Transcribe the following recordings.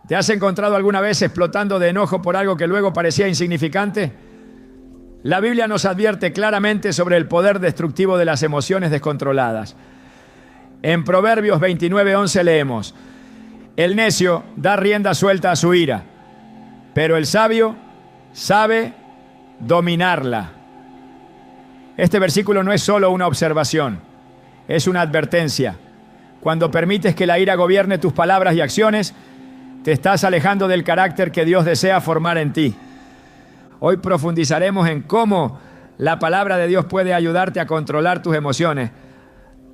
¿Te has encontrado alguna vez explotando de enojo por algo que luego parecía insignificante? La Biblia nos advierte claramente sobre el poder destructivo de las emociones descontroladas. En Proverbios 29:11 leemos: el necio da rienda suelta a su ira, pero el sabio sabe dominarla. Este versículo no es solo una observación, es una advertencia. Cuando permites que la ira gobierne tus palabras y acciones, te estás alejando del carácter que Dios desea formar en ti. Hoy profundizaremos en cómo la palabra de Dios puede ayudarte a controlar tus emociones,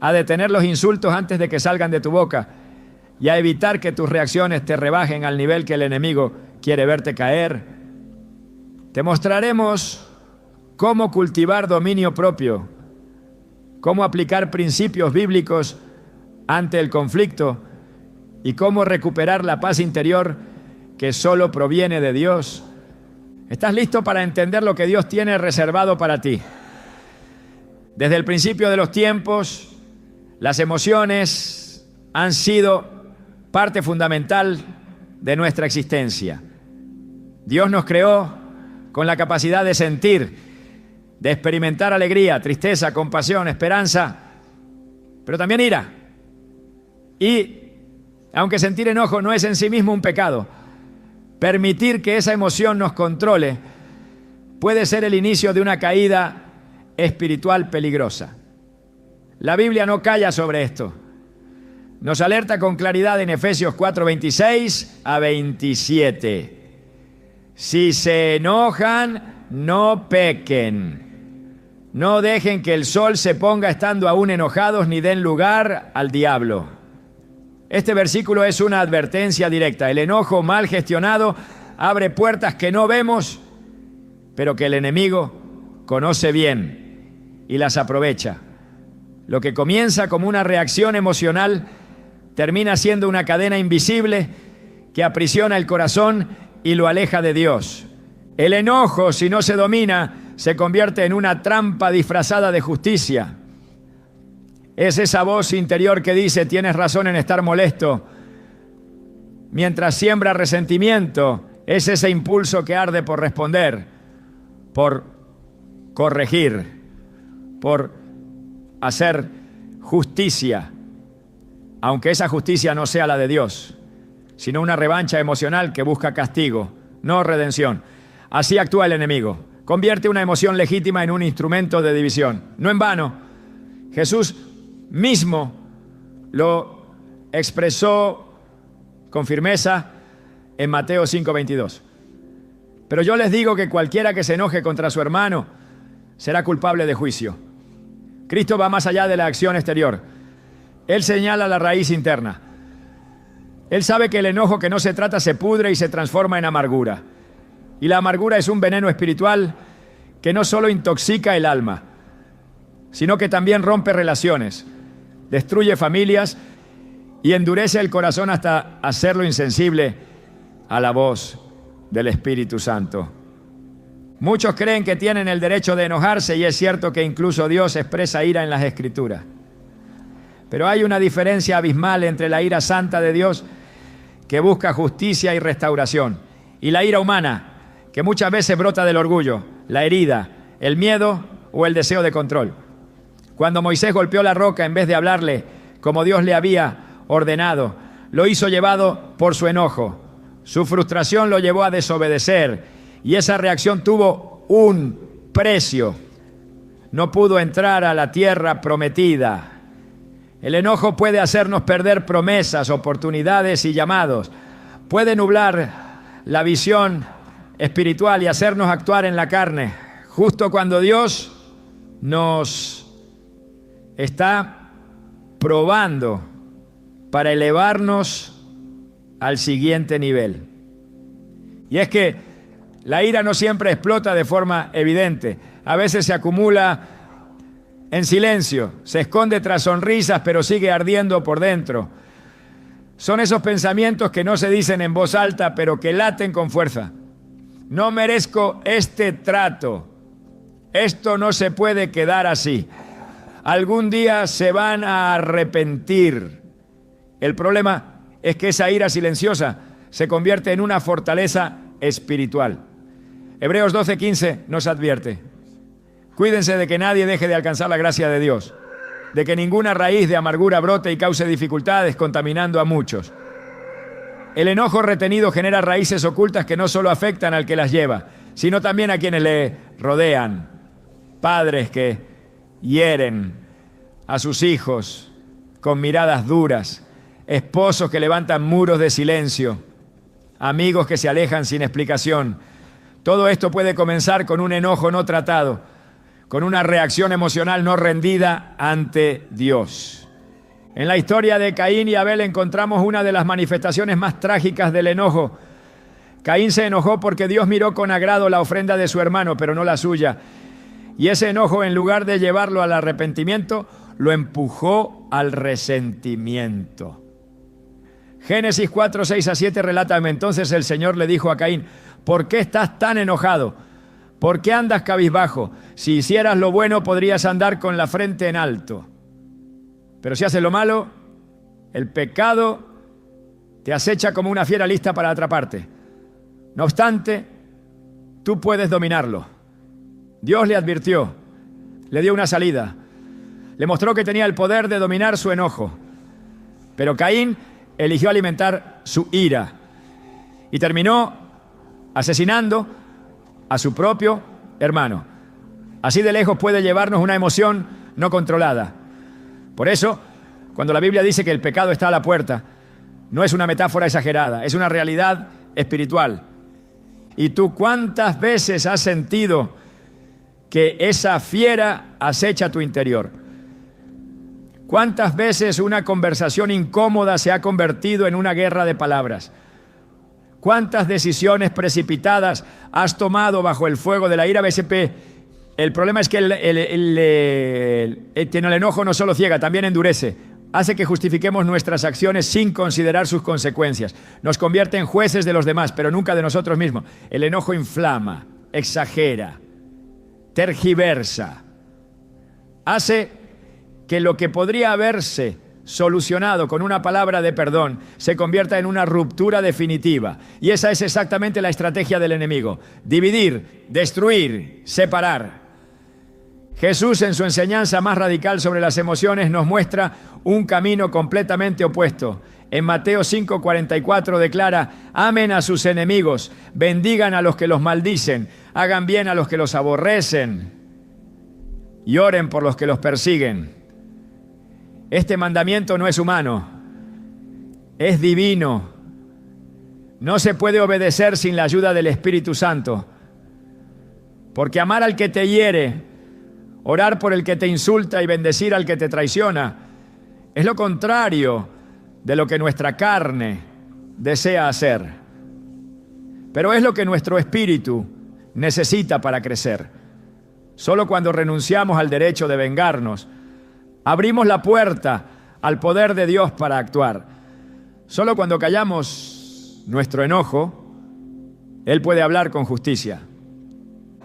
a detener los insultos antes de que salgan de tu boca y a evitar que tus reacciones te rebajen al nivel que el enemigo quiere verte caer. Te mostraremos cómo cultivar dominio propio, cómo aplicar principios bíblicos ante el conflicto y cómo recuperar la paz interior que solo proviene de Dios. ¿Estás listo para entender lo que Dios tiene reservado para ti? Desde el principio de los tiempos, las emociones han sido parte fundamental de nuestra existencia. Dios nos creó con la capacidad de sentir, de experimentar alegría, tristeza, compasión, esperanza, pero también ira. Y aunque sentir enojo no es en sí mismo un pecado, permitir que esa emoción nos controle puede ser el inicio de una caída espiritual peligrosa. La Biblia no calla sobre esto. Nos alerta con claridad en Efesios 4:26 a 27. Si se enojan, no pequen. No dejen que el sol se ponga estando aún enojados, ni den lugar al diablo. Este versículo es una advertencia directa. El enojo mal gestionado abre puertas que no vemos, pero que el enemigo conoce bien y las aprovecha. Lo que comienza como una reacción emocional termina siendo una cadena invisible que aprisiona el corazón y lo aleja de Dios. El enojo, si no se domina, se convierte en una trampa disfrazada de justicia. Es esa voz interior que dice: tienes razón en estar molesto. Mientras siembra resentimiento, es ese impulso que arde por responder, por corregir, por hacer justicia, aunque esa justicia no sea la de Dios, sino una revancha emocional que busca castigo, no redención. Así actúa el enemigo. Convierte una emoción legítima en un instrumento de división. No en vano, Jesús mismo lo expresó con firmeza en Mateo 5:22. Pero yo les digo que cualquiera que se enoje contra su hermano será culpable de juicio. Cristo va más allá de la acción exterior. Él señala la raíz interna. Él sabe que el enojo que no se trata se pudre y se transforma en amargura. Y la amargura es un veneno espiritual que no solo intoxica el alma, sino que también rompe relaciones, destruye familias y endurece el corazón hasta hacerlo insensible a la voz del Espíritu Santo. Muchos creen que tienen el derecho de enojarse, y es cierto que incluso Dios expresa ira en las Escrituras. Pero hay una diferencia abismal entre la ira santa de Dios, que busca justicia y restauración, y la ira humana, que muchas veces brota del orgullo, la herida, el miedo o el deseo de control. Cuando Moisés golpeó la roca, en vez de hablarle como Dios le había ordenado, lo hizo llevado por su enojo. Su frustración lo llevó a desobedecer, y esa reacción tuvo un precio. No pudo entrar a la tierra prometida. El enojo puede hacernos perder promesas, oportunidades y llamados. Puede nublar la visión espiritual y hacernos actuar en la carne, justo cuando Dios nos está probando para elevarnos al siguiente nivel. Y es que la ira no siempre explota de forma evidente. A veces se acumula en silencio, se esconde tras sonrisas, pero sigue ardiendo por dentro. Son esos pensamientos que no se dicen en voz alta, pero que laten con fuerza. No merezco este trato. Esto no se puede quedar así. Algún día se van a arrepentir. El problema es que esa ira silenciosa se convierte en una fortaleza espiritual. Hebreos 12:15 nos advierte: cuídense de que nadie deje de alcanzar la gracia de Dios, de que ninguna raíz de amargura brote y cause dificultades, contaminando a muchos. El enojo retenido genera raíces ocultas que no solo afectan al que las lleva, sino también a quienes le rodean. Padres que hieren a sus hijos con miradas duras, esposos que levantan muros de silencio, amigos que se alejan sin explicación. Todo esto puede comenzar con un enojo no tratado, con una reacción emocional no rendida ante Dios. En la historia de Caín y Abel encontramos una de las manifestaciones más trágicas del enojo. Caín se enojó porque Dios miró con agrado la ofrenda de su hermano, pero no la suya. Y ese enojo, en lugar de llevarlo al arrepentimiento, lo empujó al resentimiento. Génesis 4, 6-7 relata: entonces el Señor le dijo a Caín: ¿por qué estás tan enojado? ¿Por qué andas cabizbajo? Si hicieras lo bueno, podrías andar con la frente en alto. Pero si haces lo malo, el pecado te acecha como una fiera lista para atraparte. No obstante, tú puedes dominarlo. Dios le advirtió, le dio una salida, le mostró que tenía el poder de dominar su enojo. Pero Caín eligió alimentar su ira y terminó asesinando a su propio hermano. Así de lejos puede llevarnos una emoción no controlada. Por eso, cuando la Biblia dice que el pecado está a la puerta, no es una metáfora exagerada, es una realidad espiritual. ¿Y tú cuántas veces has sentido que esa fiera acecha tu interior? ¿Cuántas veces una conversación incómoda se ha convertido en una guerra de palabras? ¿Cuántas decisiones precipitadas has tomado bajo el fuego de la ira? El problema es que el enojo no solo ciega, también endurece. Hace que justifiquemos nuestras acciones sin considerar sus consecuencias. Nos convierte en jueces de los demás, pero nunca de nosotros mismos. El enojo inflama, exagera, tergiversa. Hace que lo que podría haberse solucionado con una palabra de perdón se convierta en una ruptura definitiva. Y esa es exactamente la estrategia del enemigo: dividir, destruir, separar. Jesús, en su enseñanza más radical sobre las emociones, nos muestra un camino completamente opuesto. En Mateo 5:44 declara: amen a sus enemigos, bendigan a los que los maldicen, hagan bien a los que los aborrecen y oren por los que los persiguen. Este mandamiento no es humano, es divino. No se puede obedecer sin la ayuda del Espíritu Santo. Porque amar al que te hiere, orar por el que te insulta y bendecir al que te traiciona es lo contrario de lo que nuestra carne desea hacer. Pero es lo que nuestro espíritu necesita para crecer. Solo cuando renunciamos al derecho de vengarnos, abrimos la puerta al poder de Dios para actuar. Solo cuando callamos nuestro enojo, Él puede hablar con justicia.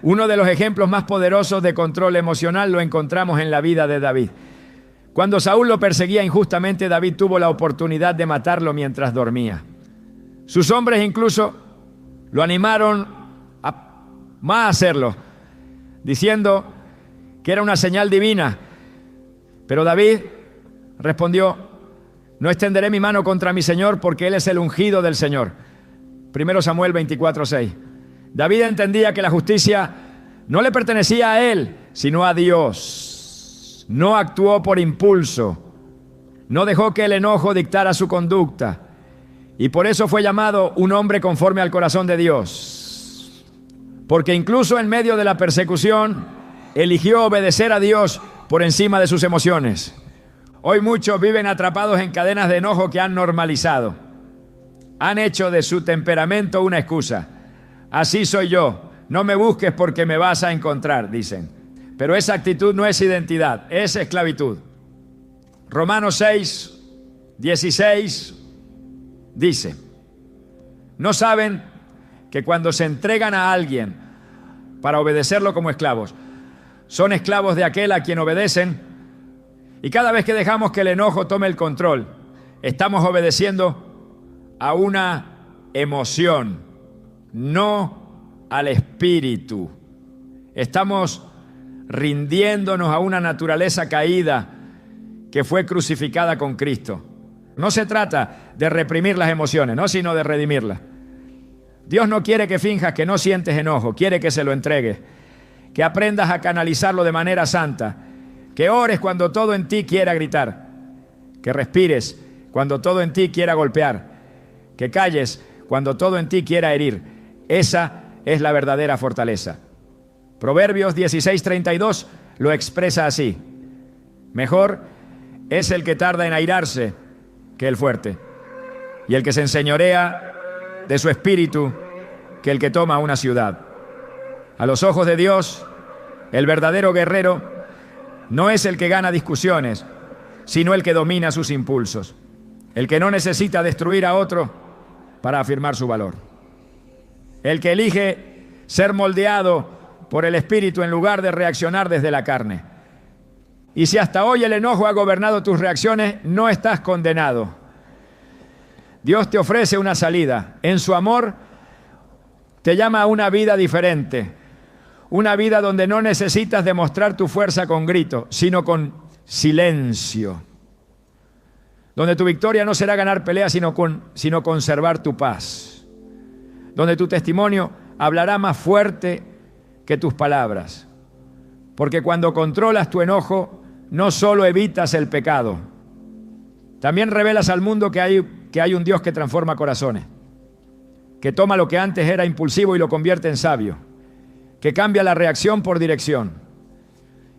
Uno de los ejemplos más poderosos de control emocional lo encontramos en la vida de David. Cuando Saúl lo perseguía injustamente, David tuvo la oportunidad de matarlo mientras dormía. Sus hombres incluso lo animaron a hacerlo, diciendo que era una señal divina. Pero David respondió: no extenderé mi mano contra mi Señor, porque Él es el ungido del Señor. 1 Samuel 24:6. David entendía que la justicia no le pertenecía a él, sino a Dios. No actuó por impulso, no dejó que el enojo dictara su conducta, y por eso fue llamado un hombre conforme al corazón de Dios. Porque incluso en medio de la persecución, eligió obedecer a Dios por encima de sus emociones. Hoy muchos viven atrapados en cadenas de enojo que han normalizado. Han hecho de su temperamento una excusa. Así soy yo, no me busques porque me vas a encontrar, dicen. Pero esa actitud no es identidad, es esclavitud. Romanos 6:16 dice: ¿no saben que cuando se entregan a alguien para obedecerlo como esclavos, son esclavos de aquel a quien obedecen? Y cada vez que dejamos que el enojo tome el control, estamos obedeciendo a una emoción, no al espíritu. Estamos rindiéndonos a una naturaleza caída que fue crucificada con Cristo. No se trata de reprimir las emociones, no, sino de redimirlas. Dios no quiere que finjas que no sientes enojo, quiere que se lo entregues, que aprendas a canalizarlo de manera santa, que ores cuando todo en ti quiera gritar, que respires cuando todo en ti quiera golpear, que calles cuando todo en ti quiera herir. Esa es la verdadera fortaleza. Proverbios 16:32 lo expresa así: mejor es el que tarda en airarse que el fuerte, y el que se enseñorea de su espíritu que el que toma una ciudad. A los ojos de Dios, el verdadero guerrero no es el que gana discusiones, sino el que domina sus impulsos, el que no necesita destruir a otro para afirmar su valor, el que elige ser moldeado por el espíritu en lugar de reaccionar desde la carne. Y si hasta hoy el enojo ha gobernado tus reacciones, no estás condenado. Dios te ofrece una salida. En su amor te llama a una vida diferente, una vida donde no necesitas demostrar tu fuerza con gritos, sino con silencio, donde tu victoria no será ganar peleas, sino conservar tu paz, donde tu testimonio hablará más fuerte que tus palabras, porque cuando controlas tu enojo, no solo evitas el pecado, también revelas al mundo que hay un Dios que transforma corazones, que toma lo que antes era impulsivo y lo convierte en sabio, que cambia la reacción por dirección,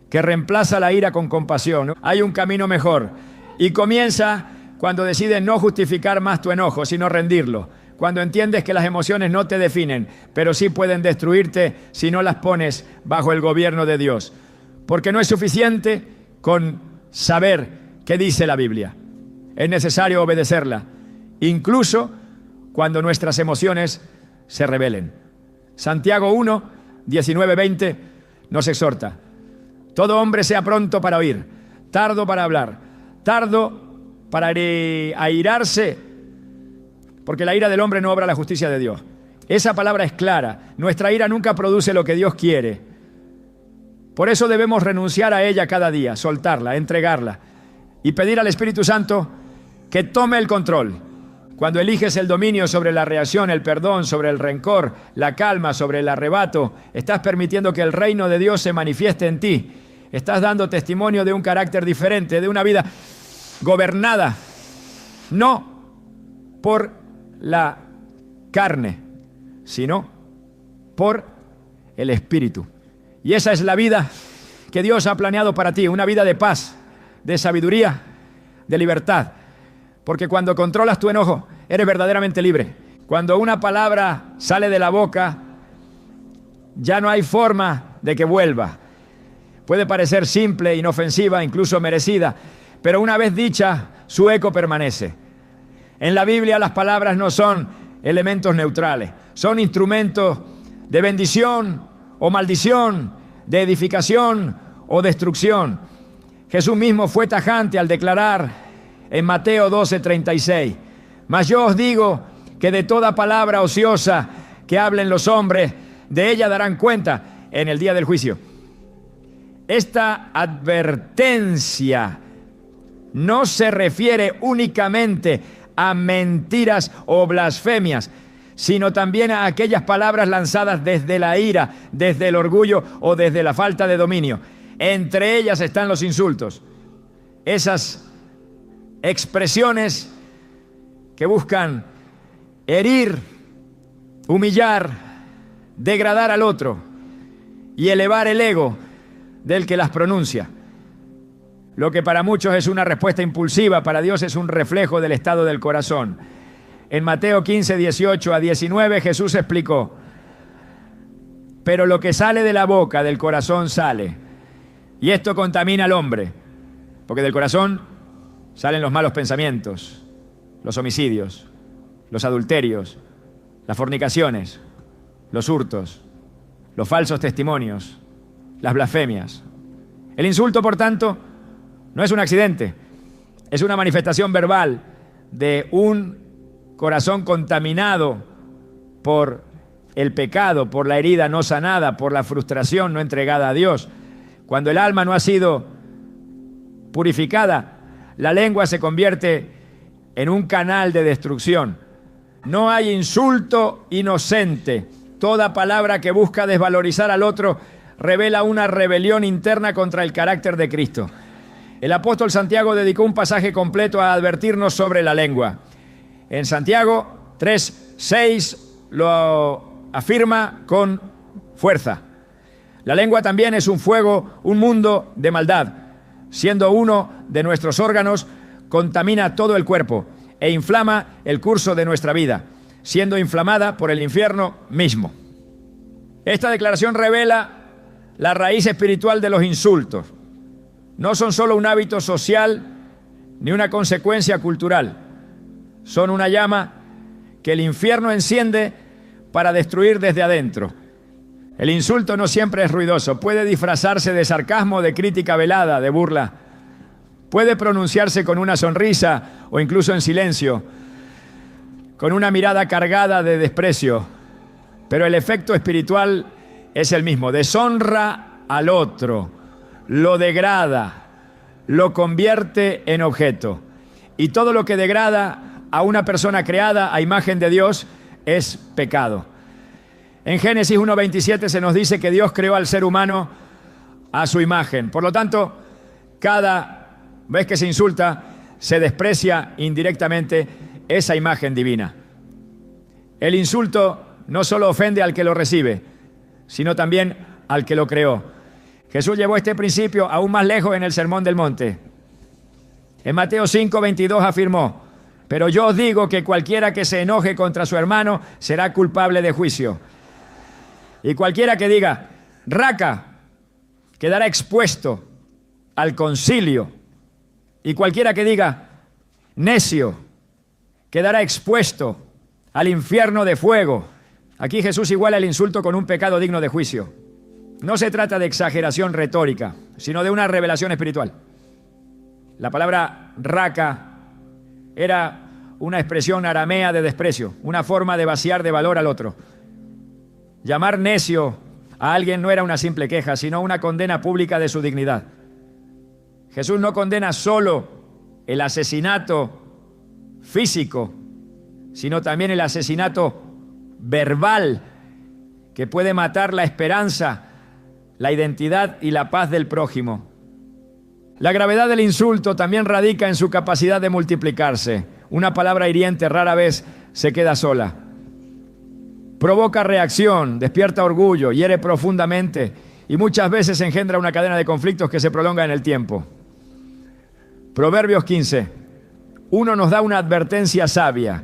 que reemplaza la ira con compasión. Hay un camino mejor y comienza cuando decides no justificar más tu enojo, sino rendirlo. Cuando entiendes que las emociones no te definen, pero sí pueden destruirte si no las pones bajo el gobierno de Dios. Porque no es suficiente con saber qué dice la Biblia. Es necesario obedecerla, incluso cuando nuestras emociones se rebelen. Santiago 1, 19-20 nos exhorta: todo hombre sea pronto para oír, tardo para hablar, tardo para airarse, porque la ira del hombre no obra la justicia de Dios. Esa palabra es clara. Nuestra ira nunca produce lo que Dios quiere. Por eso debemos renunciar a ella cada día, soltarla, entregarla y pedir al Espíritu Santo que tome el control. Cuando eliges el dominio sobre la reacción, el perdón, sobre el rencor, la calma, sobre el arrebato, estás permitiendo que el reino de Dios se manifieste en ti. Estás dando testimonio de un carácter diferente, de una vida gobernada, no por la carne, sino por el Espíritu. Y esa es la vida que Dios ha planeado para ti, una vida de paz, de sabiduría, de libertad. Porque cuando controlas tu enojo, eres verdaderamente libre. Cuando una palabra sale de la boca, ya no hay forma de que vuelva. Puede parecer simple, inofensiva, incluso merecida, pero una vez dicha, su eco permanece. En la Biblia las palabras no son elementos neutrales, son instrumentos de bendición o maldición, de edificación o destrucción. Jesús mismo fue tajante al declarar en Mateo 12:36: mas yo os digo que de toda palabra ociosa que hablen los hombres, de ella darán cuenta en el día del juicio. Esta advertencia no se refiere únicamente a mentiras o blasfemias, sino también a aquellas palabras lanzadas desde la ira, desde el orgullo o desde la falta de dominio. Entre ellas están los insultos. Esas expresiones que buscan herir, humillar, degradar al otro y elevar el ego del que las pronuncia. Lo que para muchos es una respuesta impulsiva, para Dios es un reflejo del estado del corazón. En Mateo 15, 18 a 19 Jesús explicó: pero lo que sale de la boca, del corazón sale, y esto contamina al hombre, porque del corazón salen los malos pensamientos, los homicidios, los adulterios, las fornicaciones, los hurtos, los falsos testimonios, las blasfemias. El insulto, por tanto, no es un accidente, es una manifestación verbal de un corazón contaminado por el pecado, por la herida no sanada, por la frustración no entregada a Dios. Cuando el alma no ha sido purificada, la lengua se convierte en un canal de destrucción. No hay insulto inocente. Toda palabra que busca desvalorizar al otro revela una rebelión interna contra el carácter de Cristo. El apóstol Santiago dedicó un pasaje completo a advertirnos sobre la lengua. En Santiago 3:6 lo afirma con fuerza. La lengua también es un fuego, un mundo de maldad. Siendo uno de nuestros órganos, contamina todo el cuerpo e inflama el curso de nuestra vida, siendo inflamada por el infierno mismo. Esta declaración revela la raíz espiritual de los insultos. No son solo un hábito social ni una consecuencia cultural. Son una llama que el infierno enciende para destruir desde adentro. El insulto no siempre es ruidoso. Puede disfrazarse de sarcasmo, de crítica velada, de burla. Puede pronunciarse con una sonrisa o incluso en silencio, con una mirada cargada de desprecio. Pero el efecto espiritual es el mismo. Deshonra al otro, lo degrada, lo convierte en objeto. Y todo lo que degrada a una persona creada a imagen de Dios es pecado. En Génesis 1:27 se nos dice que Dios creó al ser humano a su imagen. Por lo tanto, cada vez que se insulta, se desprecia indirectamente esa imagen divina. El insulto no solo ofende al que lo recibe, sino también al que lo creó. Jesús llevó este principio aún más lejos en el Sermón del Monte. En Mateo 5:22 afirmó: pero yo os digo que cualquiera que se enoje contra su hermano será culpable de juicio. Y cualquiera que diga raca quedará expuesto al concilio. Y cualquiera que diga necio quedará expuesto al infierno de fuego. Aquí Jesús iguala el insulto con un pecado digno de juicio. No se trata de exageración retórica, sino de una revelación espiritual. La palabra raca era una expresión aramea de desprecio, una forma de vaciar de valor al otro. Llamar necio a alguien no era una simple queja, sino una condena pública de su dignidad. Jesús no condena solo el asesinato físico, sino también el asesinato verbal, que puede matar la esperanza, la identidad y la paz del prójimo. La gravedad del insulto también radica en su capacidad de multiplicarse. Una palabra hiriente rara vez se queda sola. Provoca reacción, despierta orgullo, hiere profundamente y muchas veces engendra una cadena de conflictos que se prolonga en el tiempo. Proverbios 15. Uno nos da una advertencia sabia.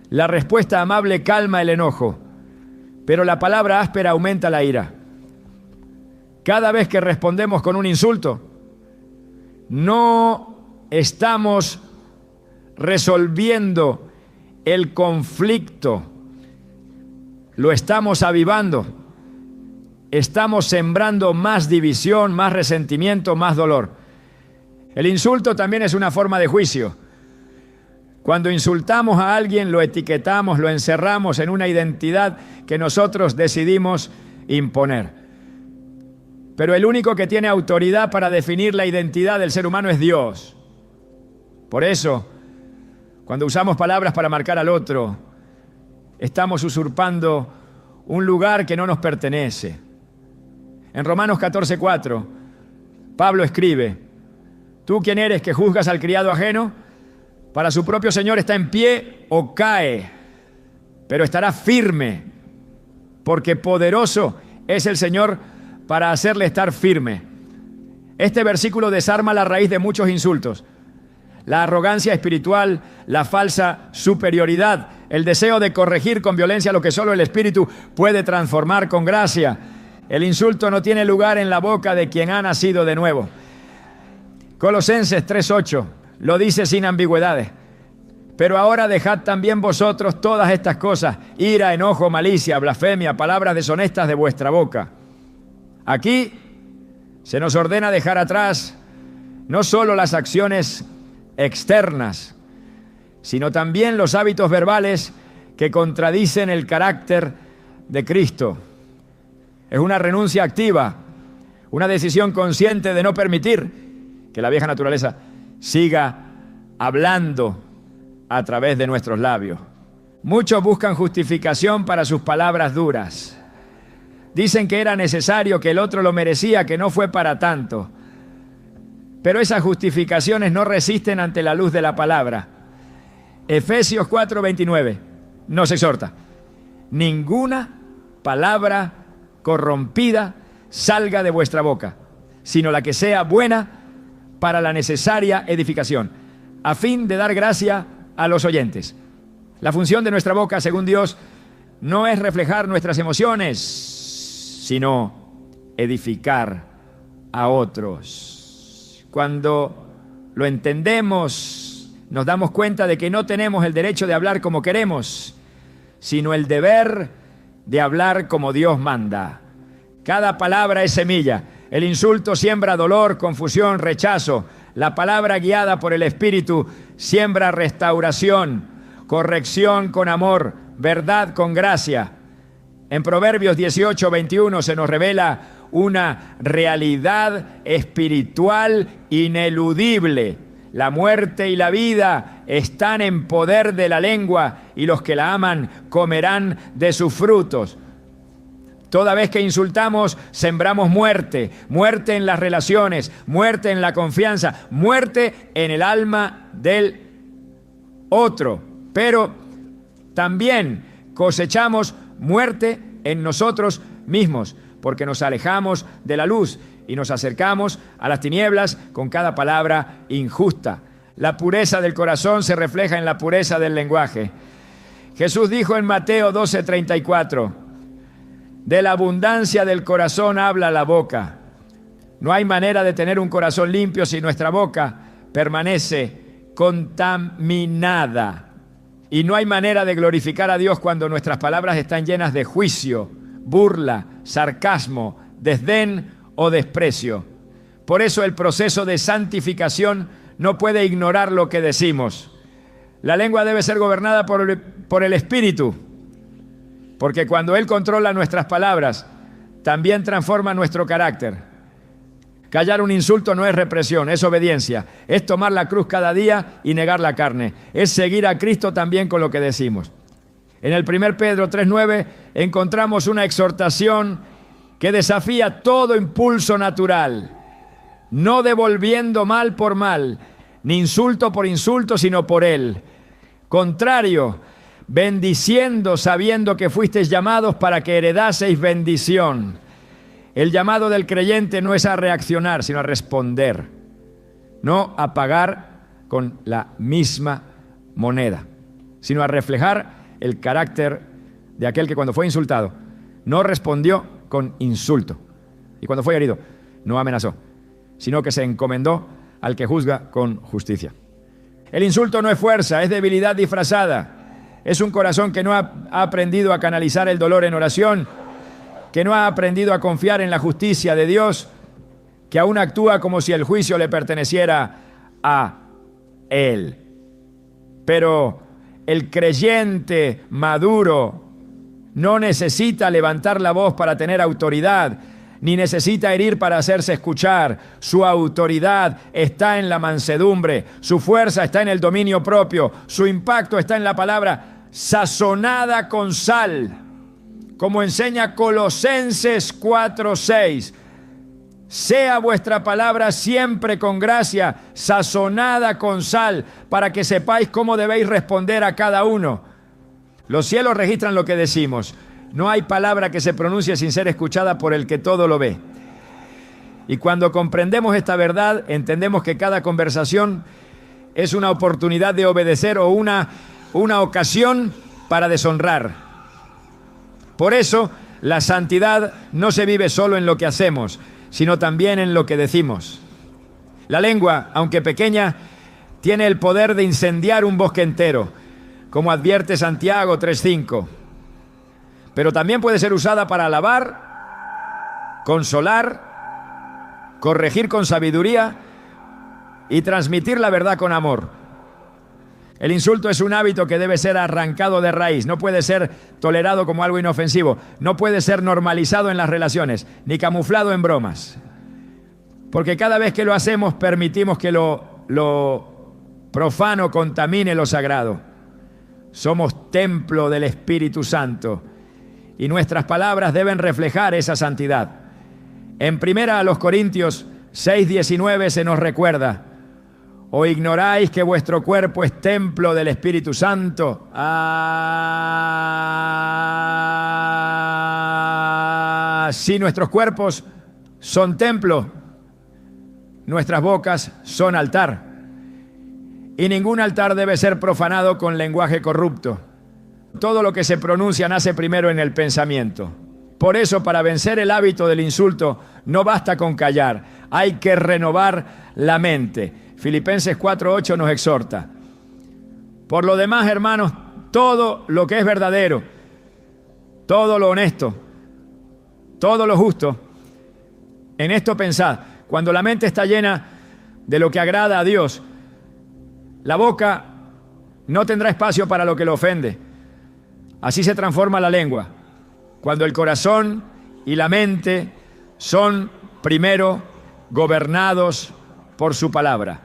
La respuesta amable calma el enojo, pero la palabra áspera aumenta la ira. Cada vez que respondemos con un insulto, no estamos resolviendo el conflicto, lo estamos avivando. Estamos sembrando más división, más resentimiento, más dolor. El insulto también es una forma de juicio. Cuando insultamos a alguien, lo etiquetamos, lo encerramos en una identidad que nosotros decidimos imponer. Pero el único que tiene autoridad para definir la identidad del ser humano es Dios. Por eso, cuando usamos palabras para marcar al otro, estamos usurpando un lugar que no nos pertenece. En Romanos 14:4, Pablo escribe: ¿tú quién eres que juzgas al criado ajeno? Para su propio Señor está en pie o cae, pero estará firme, porque poderoso es el Señor para hacerle estar firme. Este versículo desarma la raíz de muchos insultos: la arrogancia espiritual, la falsa superioridad, el deseo de corregir con violencia lo que solo el Espíritu puede transformar con gracia. El insulto no tiene lugar en la boca de quien ha nacido de nuevo. Colosenses 3:8 lo dice sin ambigüedades. Pero ahora dejad también vosotros todas estas cosas: ira, enojo, malicia, blasfemia, palabras deshonestas de vuestra boca. Aquí se nos ordena dejar atrás no solo las acciones externas, sino también los hábitos verbales que contradicen el carácter de Cristo. Es una renuncia activa, una decisión consciente de no permitir que la vieja naturaleza siga hablando a través de nuestros labios. Muchos buscan justificación para sus palabras duras. Dicen que era necesario, que el otro lo merecía, que no fue para tanto. Pero esas justificaciones no resisten ante la luz de la palabra. Efesios 4:29 nos exhorta: ninguna palabra corrompida salga de vuestra boca, sino la que sea buena para la necesaria edificación, a fin de dar gracia a los oyentes. La función de nuestra boca, según Dios, no es reflejar nuestras emociones, sino edificar a otros. Cuando lo entendemos, nos damos cuenta de que no tenemos el derecho de hablar como queremos, sino el deber de hablar como Dios manda. Cada palabra es semilla. El insulto siembra dolor, confusión, rechazo. La palabra guiada por el Espíritu siembra restauración, corrección con amor, verdad con gracia. En Proverbios 18:21 se nos revela una realidad espiritual ineludible. La muerte y la vida están en poder de la lengua, y los que la aman comerán de sus frutos. Toda vez que insultamos, sembramos muerte, muerte en las relaciones, muerte en la confianza, muerte en el alma del otro. Pero también cosechamos muerte en nosotros mismos, porque nos alejamos de la luz y nos acercamos a las tinieblas con cada palabra injusta. La pureza del corazón se refleja en la pureza del lenguaje. Jesús dijo en Mateo 12:34, de la abundancia del corazón habla la boca. No hay manera de tener un corazón limpio si nuestra boca permanece contaminada. Y no hay manera de glorificar a Dios cuando nuestras palabras están llenas de juicio, burla, sarcasmo, desdén o desprecio. Por eso el proceso de santificación no puede ignorar lo que decimos. La lengua debe ser gobernada por el Espíritu, porque cuando Él controla nuestras palabras, también transforma nuestro carácter. Callar un insulto no es represión, es obediencia. Es tomar la cruz cada día y negar la carne. Es seguir a Cristo también con lo que decimos. En el 1 Pedro 3:9 encontramos una exhortación que desafía todo impulso natural, no devolviendo mal por mal, ni insulto por insulto, sino por él. Contrario, bendiciendo, sabiendo que fuisteis llamados para que heredaseis bendición. El llamado del creyente no es a reaccionar, sino a responder, no a pagar con la misma moneda, sino a reflejar el carácter de aquel que cuando fue insultado no respondió con insulto, y cuando fue herido no amenazó, sino que se encomendó al que juzga con justicia. El insulto no es fuerza, es debilidad disfrazada. Es un corazón que no ha aprendido a canalizar el dolor en oración, que no ha aprendido a confiar en la justicia de Dios, que aún actúa como si el juicio le perteneciera a Él. Pero el creyente maduro no necesita levantar la voz para tener autoridad, ni necesita herir para hacerse escuchar. Su autoridad está en la mansedumbre, su fuerza está en el dominio propio, su impacto está en la palabra sazonada con sal, como enseña Colosenses 4:6. Sea vuestra palabra siempre con gracia, sazonada con sal, para que sepáis cómo debéis responder a cada uno. Los cielos registran lo que decimos. No hay palabra que se pronuncie sin ser escuchada por el que todo lo ve. Y cuando comprendemos esta verdad, entendemos que cada conversación es una oportunidad de obedecer o una ocasión para deshonrar. Por eso, la santidad no se vive solo en lo que hacemos, sino también en lo que decimos. La lengua, aunque pequeña, tiene el poder de incendiar un bosque entero, como advierte Santiago 3:5. Pero también puede ser usada para alabar, consolar, corregir con sabiduría y transmitir la verdad con amor. El insulto es un hábito que debe ser arrancado de raíz. No puede ser tolerado como algo inofensivo. No puede ser normalizado en las relaciones, ni camuflado en bromas. Porque cada vez que lo hacemos, permitimos que lo profano contamine lo sagrado. Somos templo del Espíritu Santo y nuestras palabras deben reflejar esa santidad. En 1 Corintios 6:19 se nos recuerda: ¿o ignoráis que vuestro cuerpo es templo del Espíritu Santo? Si nuestros cuerpos son templo, nuestras bocas son altar. Y ningún altar debe ser profanado con lenguaje corrupto. Todo lo que se pronuncia nace primero en el pensamiento. Por eso, para vencer el hábito del insulto, no basta con callar. Hay que renovar la mente. Filipenses 4:8 nos exhorta: por lo demás, hermanos, todo lo que es verdadero, todo lo honesto, todo lo justo, en esto pensad. Cuando la mente está llena de lo que agrada a Dios, la boca no tendrá espacio para lo que le ofende. Así se transforma la lengua. Cuando el corazón y la mente son primero gobernados por su palabra.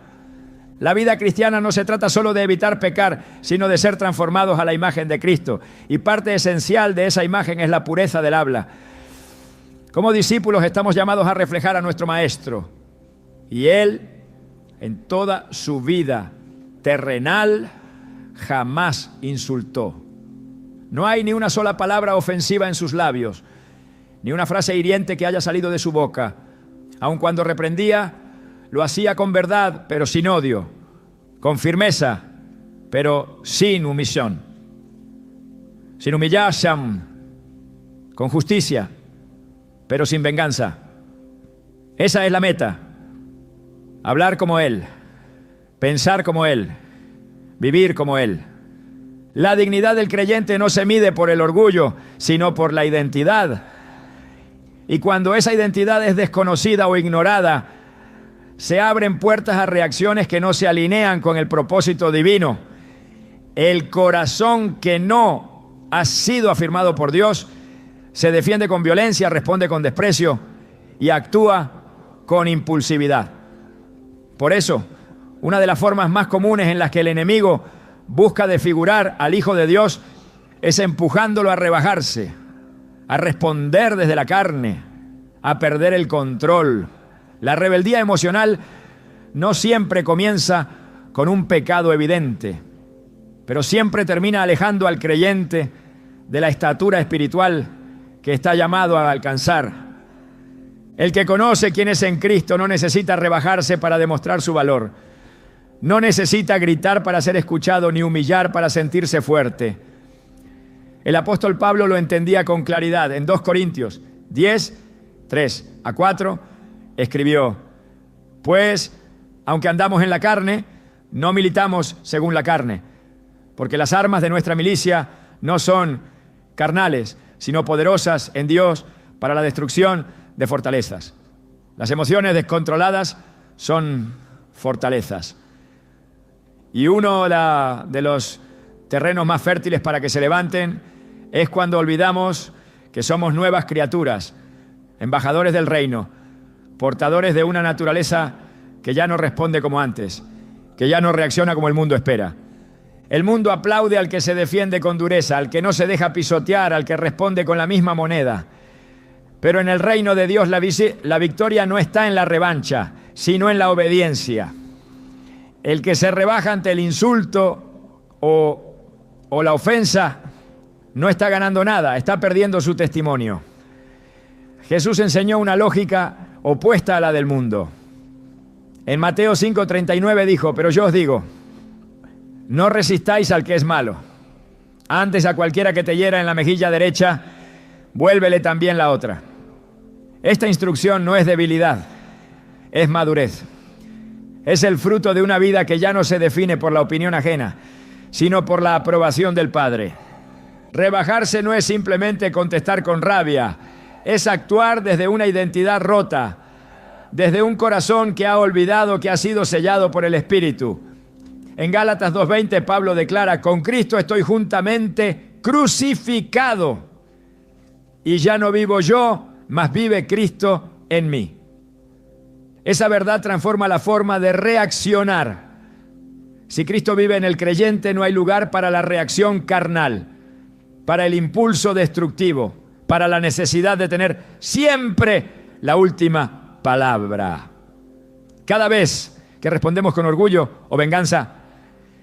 La vida cristiana no se trata solo de evitar pecar, sino de ser transformados a la imagen de Cristo. Y parte esencial de esa imagen es la pureza del habla. Como discípulos estamos llamados a reflejar a nuestro Maestro. Y Él, en toda su vida terrenal, jamás insultó. No hay ni una sola palabra ofensiva en sus labios, ni una frase hiriente que haya salido de su boca. Aun cuando reprendía, lo hacía con verdad, pero sin odio, con firmeza, pero sin omisión, sin humillación, con justicia, pero sin venganza. Esa es la meta: hablar como Él, pensar como Él, vivir como Él. La dignidad del creyente no se mide por el orgullo, sino por la identidad. Y cuando esa identidad es desconocida o ignorada, se abren puertas a reacciones que no se alinean con el propósito divino. El corazón que no ha sido afirmado por Dios se defiende con violencia, responde con desprecio y actúa con impulsividad. Por eso, una de las formas más comunes en las que el enemigo busca desfigurar al Hijo de Dios es empujándolo a rebajarse, a responder desde la carne, a perder el control. La rebeldía emocional no siempre comienza con un pecado evidente, pero siempre termina alejando al creyente de la estatura espiritual que está llamado a alcanzar. El que conoce quién es en Cristo no necesita rebajarse para demostrar su valor. No necesita gritar para ser escuchado, ni humillar para sentirse fuerte. El apóstol Pablo lo entendía con claridad. En 2 Corintios 10, 3-4, escribió: pues, aunque andamos en la carne, no militamos según la carne, porque las armas de nuestra milicia no son carnales, sino poderosas en Dios para la destrucción de fortalezas. Las emociones descontroladas son fortalezas. Y uno de los terrenos más fértiles para que se levanten es cuando olvidamos que somos nuevas criaturas, embajadores del reino, portadores de una naturaleza que ya no responde como antes, que ya no reacciona como el mundo espera. El mundo aplaude al que se defiende con dureza, al que no se deja pisotear, al que responde con la misma moneda. Pero en el reino de Dios la victoria no está en la revancha, sino en la obediencia. El que se rebaja ante el insulto o la ofensa no está ganando nada, está perdiendo su testimonio. Jesús enseñó una lógica opuesta a la del mundo. En Mateo 5:39 dijo: pero yo os digo, no resistáis al que es malo. Antes, a cualquiera que te hiera en la mejilla derecha, vuélvele también la otra. Esta instrucción no es debilidad, es madurez. Es el fruto de una vida que ya no se define por la opinión ajena, sino por la aprobación del Padre. Rebajarse no es simplemente contestar con rabia, es actuar desde una identidad rota, desde un corazón que ha olvidado que ha sido sellado por el Espíritu. En Gálatas 2:20 Pablo declara: con Cristo estoy juntamente crucificado, y ya no vivo yo, mas vive Cristo en mí. Esa verdad transforma la forma de reaccionar. Si Cristo vive en el creyente, no hay lugar para la reacción carnal, para el impulso destructivo, para la necesidad de tener siempre la última palabra. Cada vez que respondemos con orgullo o venganza,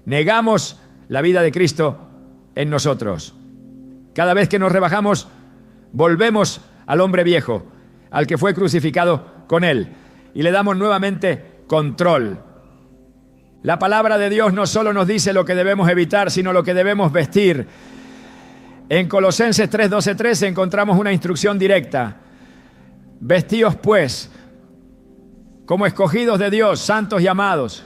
negamos la vida de Cristo en nosotros. Cada vez que nos rebajamos, volvemos al hombre viejo, al que fue crucificado con él, y le damos nuevamente control. La palabra de Dios no solo nos dice lo que debemos evitar, sino lo que debemos vestir. En Colosenses 3:12-13 encontramos una instrucción directa. Vestíos pues, como escogidos de Dios, santos y amados,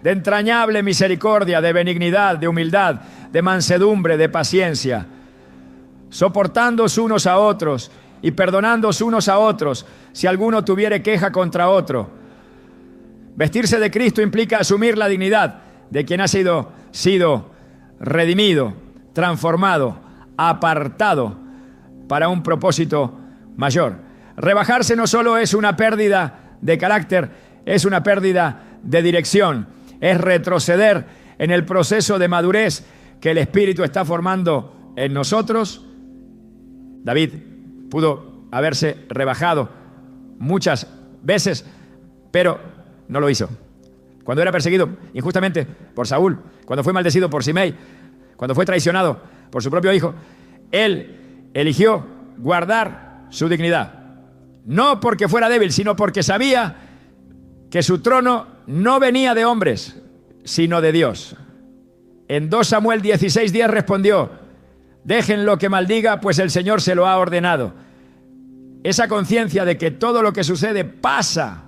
de entrañable misericordia, de benignidad, de humildad, de mansedumbre, de paciencia, soportándoos unos a otros y perdonándoos unos a otros, si alguno tuviere queja contra otro. Vestirse de Cristo implica asumir la dignidad de quien ha sido redimido, transformado, apartado para un propósito mayor. Rebajarse no solo es una pérdida de carácter, es una pérdida de dirección, es retroceder en el proceso de madurez que el Espíritu está formando en nosotros. David pudo haberse rebajado muchas veces, pero no lo hizo. Cuando era perseguido injustamente por Saúl, cuando fue maldecido por Simei, cuando fue traicionado por su propio hijo, él eligió guardar su dignidad. No porque fuera débil, sino porque sabía que su trono no venía de hombres, sino de Dios. En 2 Samuel 16:10 respondió: dejen lo que maldiga, pues el Señor se lo ha ordenado. Esa conciencia de que todo lo que sucede pasa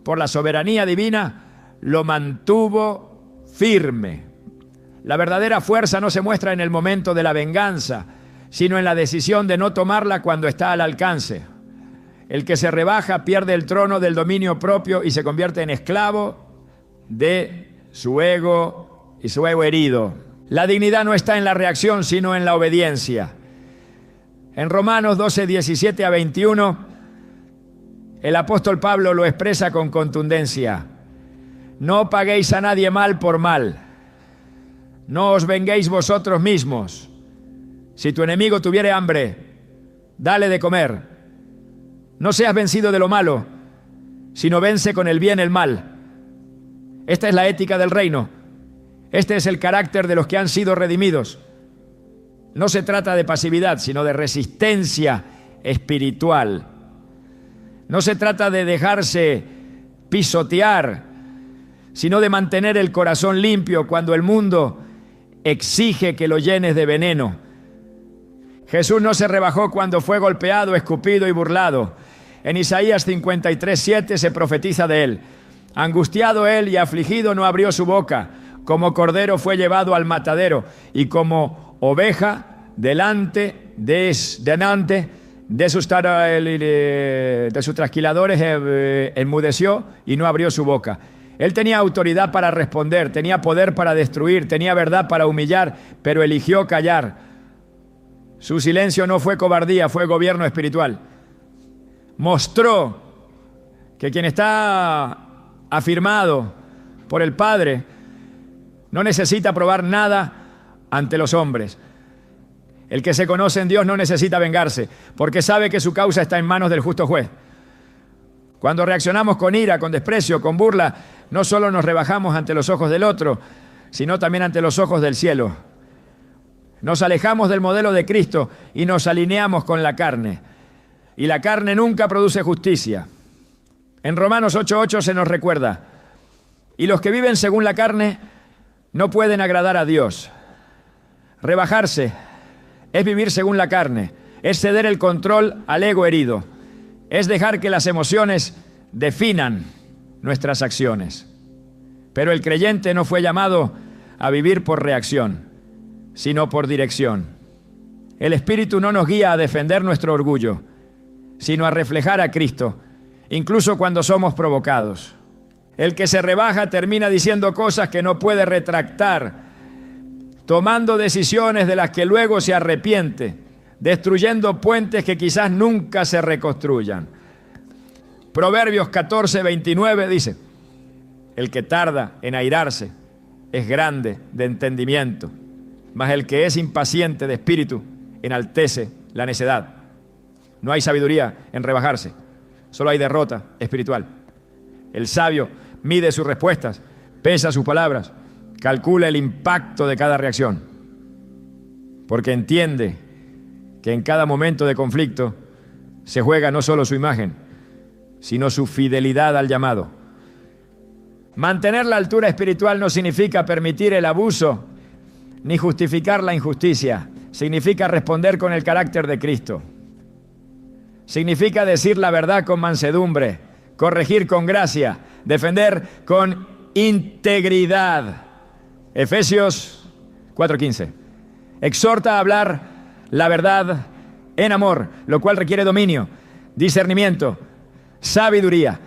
por la soberanía divina lo mantuvo firme. La verdadera fuerza no se muestra en el momento de la venganza, sino en la decisión de no tomarla cuando está al alcance. El que se rebaja pierde el trono del dominio propio y se convierte en esclavo de su ego y su ego herido. La dignidad no está en la reacción, sino en la obediencia. En Romanos 12:17-21, el apóstol Pablo lo expresa con contundencia: no paguéis a nadie mal por mal, no os venguéis vosotros mismos. Si tu enemigo tuviere hambre, dale de comer. No seas vencido de lo malo, sino vence con el bien el mal. Esta es la ética del reino. Este es el carácter de los que han sido redimidos. No se trata de pasividad, sino de resistencia espiritual. No se trata de dejarse pisotear, sino de mantener el corazón limpio cuando el mundo exige que lo llenes de veneno. Jesús no se rebajó cuando fue golpeado, escupido y burlado. En Isaías 53:7 se profetiza de él: angustiado él y afligido no abrió su boca, como cordero fue llevado al matadero, y como oveja delante de sus trasquiladores enmudeció y no abrió su boca. Él tenía autoridad para responder, tenía poder para destruir, tenía verdad para humillar, pero eligió callar. Su silencio no fue cobardía, fue gobierno espiritual. Mostró que quien está afirmado por el Padre no necesita probar nada ante los hombres. El que se conoce en Dios no necesita vengarse, porque sabe que su causa está en manos del justo juez. Cuando reaccionamos con ira, con desprecio, con burla, no solo nos rebajamos ante los ojos del otro, sino también ante los ojos del cielo. Nos alejamos del modelo de Cristo y nos alineamos con la carne. Y la carne nunca produce justicia. En Romanos 8:8 se nos recuerda: y los que viven según la carne no pueden agradar a Dios. Rebajarse es vivir según la carne, es ceder el control al ego herido, es dejar que las emociones definan nuestras acciones. Pero el creyente no fue llamado a vivir por reacción, sino por dirección. El Espíritu no nos guía a defender nuestro orgullo, sino a reflejar a Cristo, incluso cuando somos provocados. El que se rebaja termina diciendo cosas que no puede retractar, tomando decisiones de las que luego se arrepiente, destruyendo puentes que quizás nunca se reconstruyan. Proverbios 14:29 dice: el que tarda en airarse es grande de entendimiento, mas el que es impaciente de espíritu enaltece la necedad. No hay sabiduría en rebajarse, solo hay derrota espiritual. El sabio mide sus respuestas, pesa sus palabras, calcula el impacto de cada reacción, porque entiende que en cada momento de conflicto se juega no solo su imagen, sino su fidelidad al llamado. Mantener la altura espiritual no significa permitir el abuso ni justificar la injusticia. Significa responder con el carácter de Cristo. Significa decir la verdad con mansedumbre, corregir con gracia, defender con integridad. Efesios 4:15. Exhorta a hablar la verdad en amor, lo cual requiere dominio, discernimiento, sabiduría.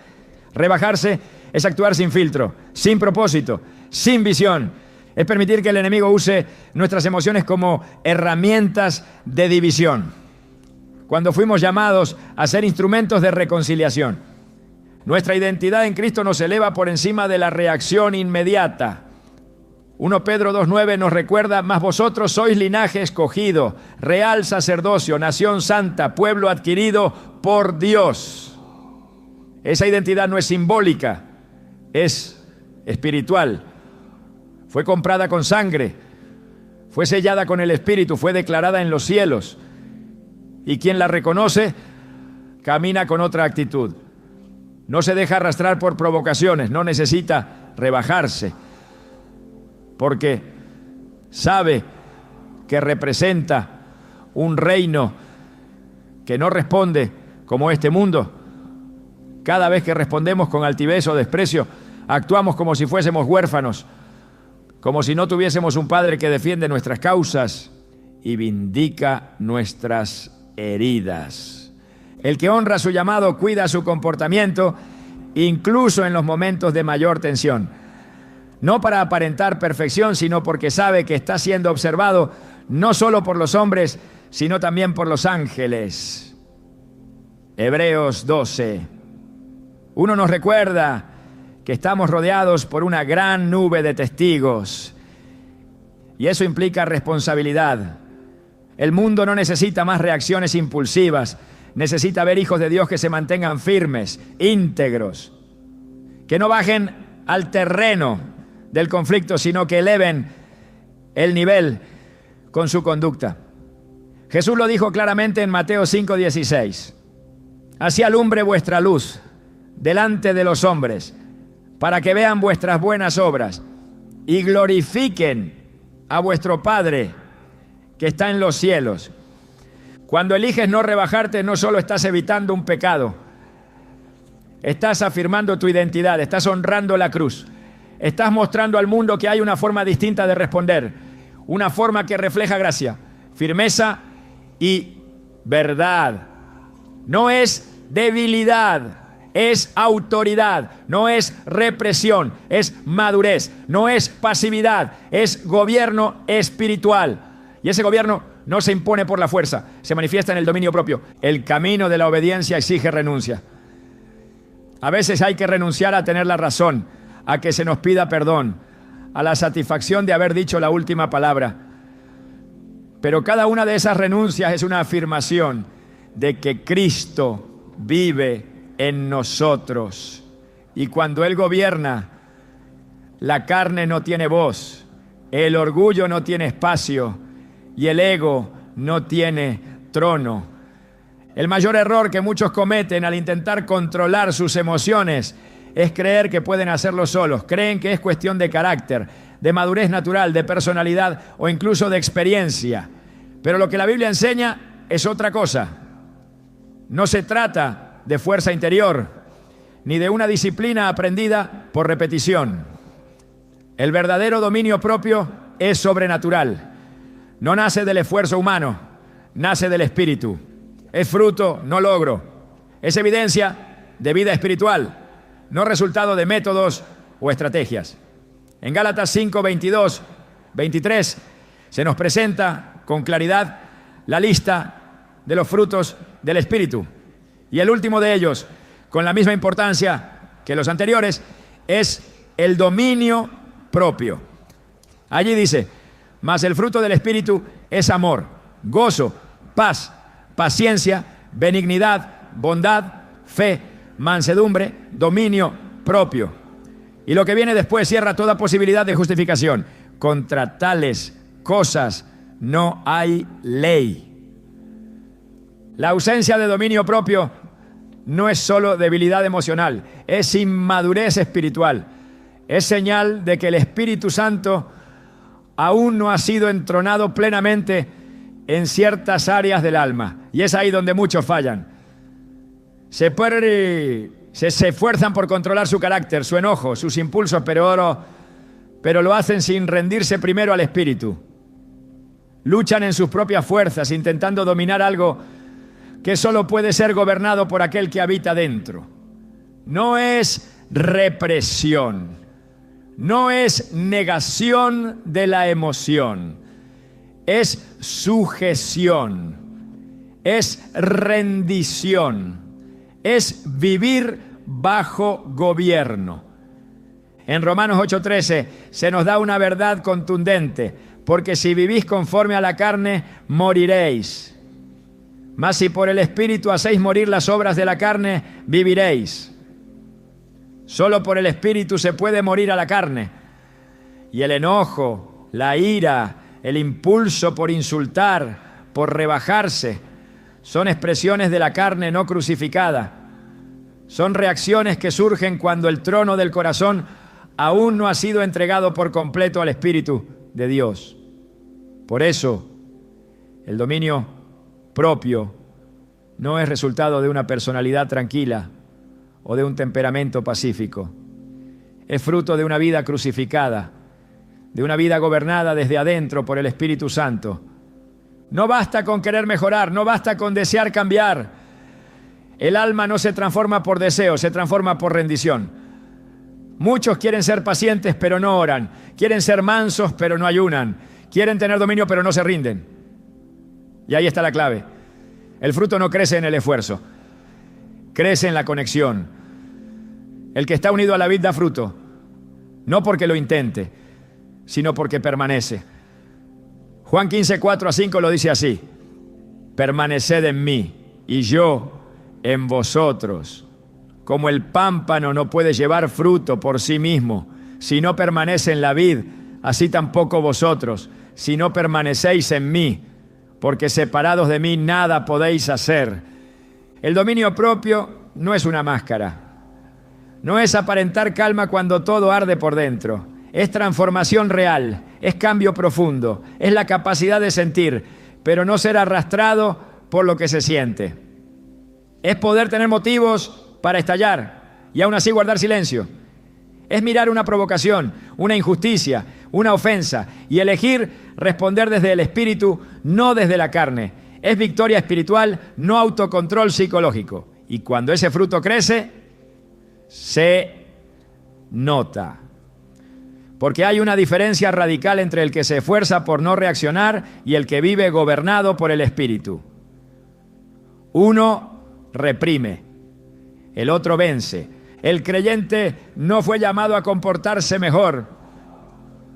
Rebajarse es actuar sin filtro, sin propósito, sin visión. Es permitir que el enemigo use nuestras emociones como herramientas de división, cuando fuimos llamados a ser instrumentos de reconciliación. Nuestra identidad en Cristo nos eleva por encima de la reacción inmediata. 1 Pedro 2:9 nos recuerda: mas vosotros sois linaje escogido, real sacerdocio, nación santa, pueblo adquirido por Dios. Esa identidad no es simbólica, es espiritual. Fue comprada con sangre, fue sellada con el Espíritu, fue declarada en los cielos. Y quien la reconoce, camina con otra actitud. No se deja arrastrar por provocaciones, no necesita rebajarse, porque sabe que representa un reino que no responde como este mundo. Cada vez que respondemos con altivez o desprecio, actuamos como si fuésemos huérfanos, como si no tuviésemos un Padre que defiende nuestras causas y vindica nuestras heridas. El que honra su llamado cuida su comportamiento, incluso en los momentos de mayor tensión. No para aparentar perfección, sino porque sabe que está siendo observado no solo por los hombres, sino también por los ángeles. Hebreos 12. Uno nos recuerda que estamos rodeados por una gran nube de testigos, y eso implica responsabilidad. El mundo no necesita más reacciones impulsivas, necesita ver hijos de Dios que se mantengan firmes, íntegros, que no bajen al terreno del conflicto, sino que eleven el nivel con su conducta. Jesús lo dijo claramente en Mateo 5:16: así alumbre vuestra luz delante de los hombres, para que vean vuestras buenas obras y glorifiquen a vuestro Padre que está en los cielos. Cuando eliges no rebajarte, no solo estás evitando un pecado, estás afirmando tu identidad, estás honrando la cruz, estás mostrando al mundo que hay una forma distinta de responder, una forma que refleja gracia, firmeza y verdad. No es debilidad, es autoridad, no es represión, es madurez, no es pasividad, es gobierno espiritual. Y ese gobierno no se impone por la fuerza, se manifiesta en el dominio propio. El camino de la obediencia exige renuncia. A veces hay que renunciar a tener la razón, a que se nos pida perdón, a la satisfacción de haber dicho la última palabra. Pero cada una de esas renuncias es una afirmación de que Cristo vive en nosotros. Y cuando Él gobierna, la carne no tiene voz, el orgullo no tiene espacio y el ego no tiene trono. El mayor error que muchos cometen al intentar controlar sus emociones es creer que pueden hacerlo solos. Creen que es cuestión de carácter, de madurez natural, de personalidad o incluso de experiencia. Pero lo que la Biblia enseña es otra cosa. No se trata de fuerza interior, ni de una disciplina aprendida por repetición. El verdadero dominio propio es sobrenatural. No nace del esfuerzo humano, nace del Espíritu. Es fruto, no logro. Es evidencia de vida espiritual. no resultado de métodos o estrategias. En Gálatas 5, 22, 23 se nos presenta con claridad la lista de los frutos del Espíritu. Y el último de ellos, con la misma importancia que los anteriores, es el dominio propio. Allí dice: mas el fruto del Espíritu es amor, gozo, paz, paciencia, benignidad, bondad, fe, mansedumbre, dominio propio. Y lo que viene después cierra toda posibilidad de justificación. Contra tales cosas no hay ley. La ausencia de dominio propio no es solo debilidad emocional, es inmadurez espiritual. Es señal de que el Espíritu Santo aún no ha sido entronado plenamente en ciertas áreas del alma. Y es ahí donde muchos fallan. Se esfuerzan por controlar su carácter, su enojo, sus impulsos, pero lo hacen sin rendirse primero al Espíritu. Luchan en sus propias fuerzas, intentando dominar algo que solo puede ser gobernado por aquel que habita dentro. No es represión, no es negación de la emoción, es sujeción, es rendición, es vivir bajo gobierno. En Romanos 8:13 se nos da una verdad contundente: porque si vivís conforme a la carne, moriréis. Mas si por el Espíritu hacéis morir las obras de la carne, viviréis. Solo por el Espíritu se puede morir a la carne. Y el enojo, la ira, el impulso por insultar, por rebajarse, son expresiones de la carne no crucificada. Son reacciones que surgen cuando el trono del corazón aún no ha sido entregado por completo al Espíritu de Dios. Por eso, el dominio propio no es resultado de una personalidad tranquila o de un temperamento pacífico. Es fruto de una vida crucificada, de una vida gobernada desde adentro por el Espíritu Santo. No basta con querer mejorar, no basta con desear cambiar. El alma no se transforma por deseo, se transforma por rendición. Muchos quieren ser pacientes pero no oran, quieren ser mansos pero no ayunan, quieren tener dominio pero no se rinden. Y ahí está la clave. El fruto no crece en el esfuerzo, crece en la conexión. El que está unido a la vid da fruto, no porque lo intente, sino porque permanece. Juan 15, 4-5 lo dice así: permaneced en mí y yo en vosotros. Como el pámpano no puede llevar fruto por sí mismo si no permanece en la vid, así tampoco vosotros, si no permanecéis en mí, porque separados de mí nada podéis hacer. El dominio propio no es una máscara, no es aparentar calma cuando todo arde por dentro. Es transformación real, es cambio profundo, es la capacidad de sentir, pero no ser arrastrado por lo que se siente. Es poder tener motivos para estallar y aún así guardar silencio. Es mirar una provocación, una injusticia, una ofensa y elegir responder desde el Espíritu, no desde la carne. Es victoria espiritual, no autocontrol psicológico. Y cuando ese fruto crece, se nota. Porque hay una diferencia radical entre el que se esfuerza por no reaccionar y el que vive gobernado por el Espíritu. Uno reprime, el otro vence. El creyente no fue llamado a comportarse mejor,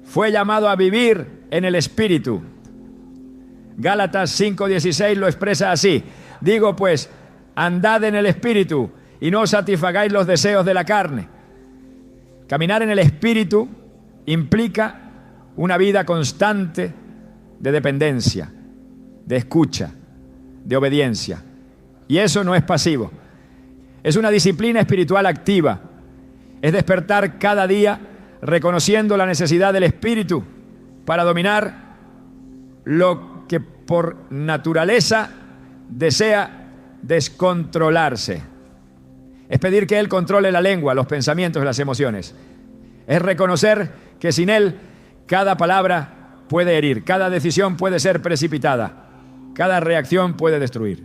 fue llamado a vivir en el Espíritu. Gálatas 5:16 lo expresa así: digo pues, andad en el Espíritu y no satisfagáis los deseos de la carne. Caminar en el Espíritu implica una vida constante de dependencia, de escucha, de obediencia. Y eso no es pasivo. Es una disciplina espiritual activa. Es despertar cada día reconociendo la necesidad del Espíritu para dominar lo que por naturaleza desea descontrolarse. Es pedir que Él controle la lengua, los pensamientos y las emociones. Es reconocer que sin Él cada palabra puede herir, cada decisión puede ser precipitada, cada reacción puede destruir.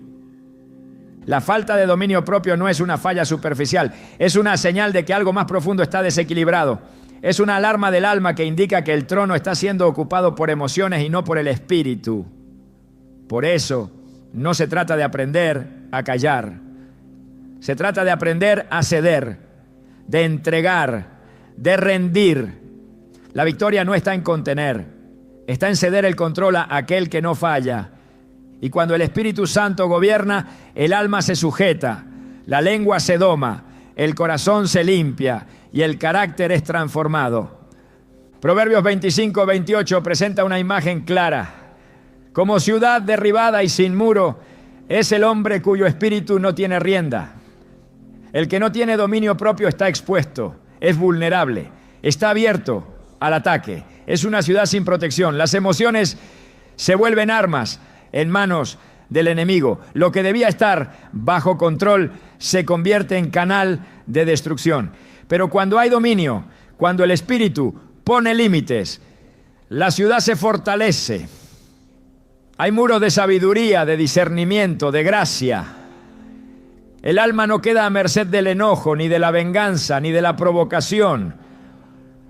La falta de dominio propio no es una falla superficial, es una señal de que algo más profundo está desequilibrado. Es una alarma del alma que indica que el trono está siendo ocupado por emociones y no por el espíritu. Por eso, no se trata de aprender a callar. Se trata de aprender a ceder, de entregar, de rendir. La victoria no está en contener, está en ceder el control a aquel que no falla. Y cuando el Espíritu Santo gobierna, el alma se sujeta, la lengua se doma, el corazón se limpia y el carácter es transformado. Proverbios 25-28 presenta una imagen clara. Como ciudad derribada y sin muro, es el hombre cuyo espíritu no tiene rienda. El que no tiene dominio propio está expuesto, es vulnerable, está abierto al ataque. Es una ciudad sin protección. Las emociones se vuelven armas en manos del enemigo. Lo que debía estar bajo control se convierte en canal de destrucción. Pero cuando hay dominio, cuando el espíritu pone límites, la ciudad se fortalece. Hay muros de sabiduría, de discernimiento, de gracia. El alma no queda a merced del enojo, ni de la venganza, ni de la provocación.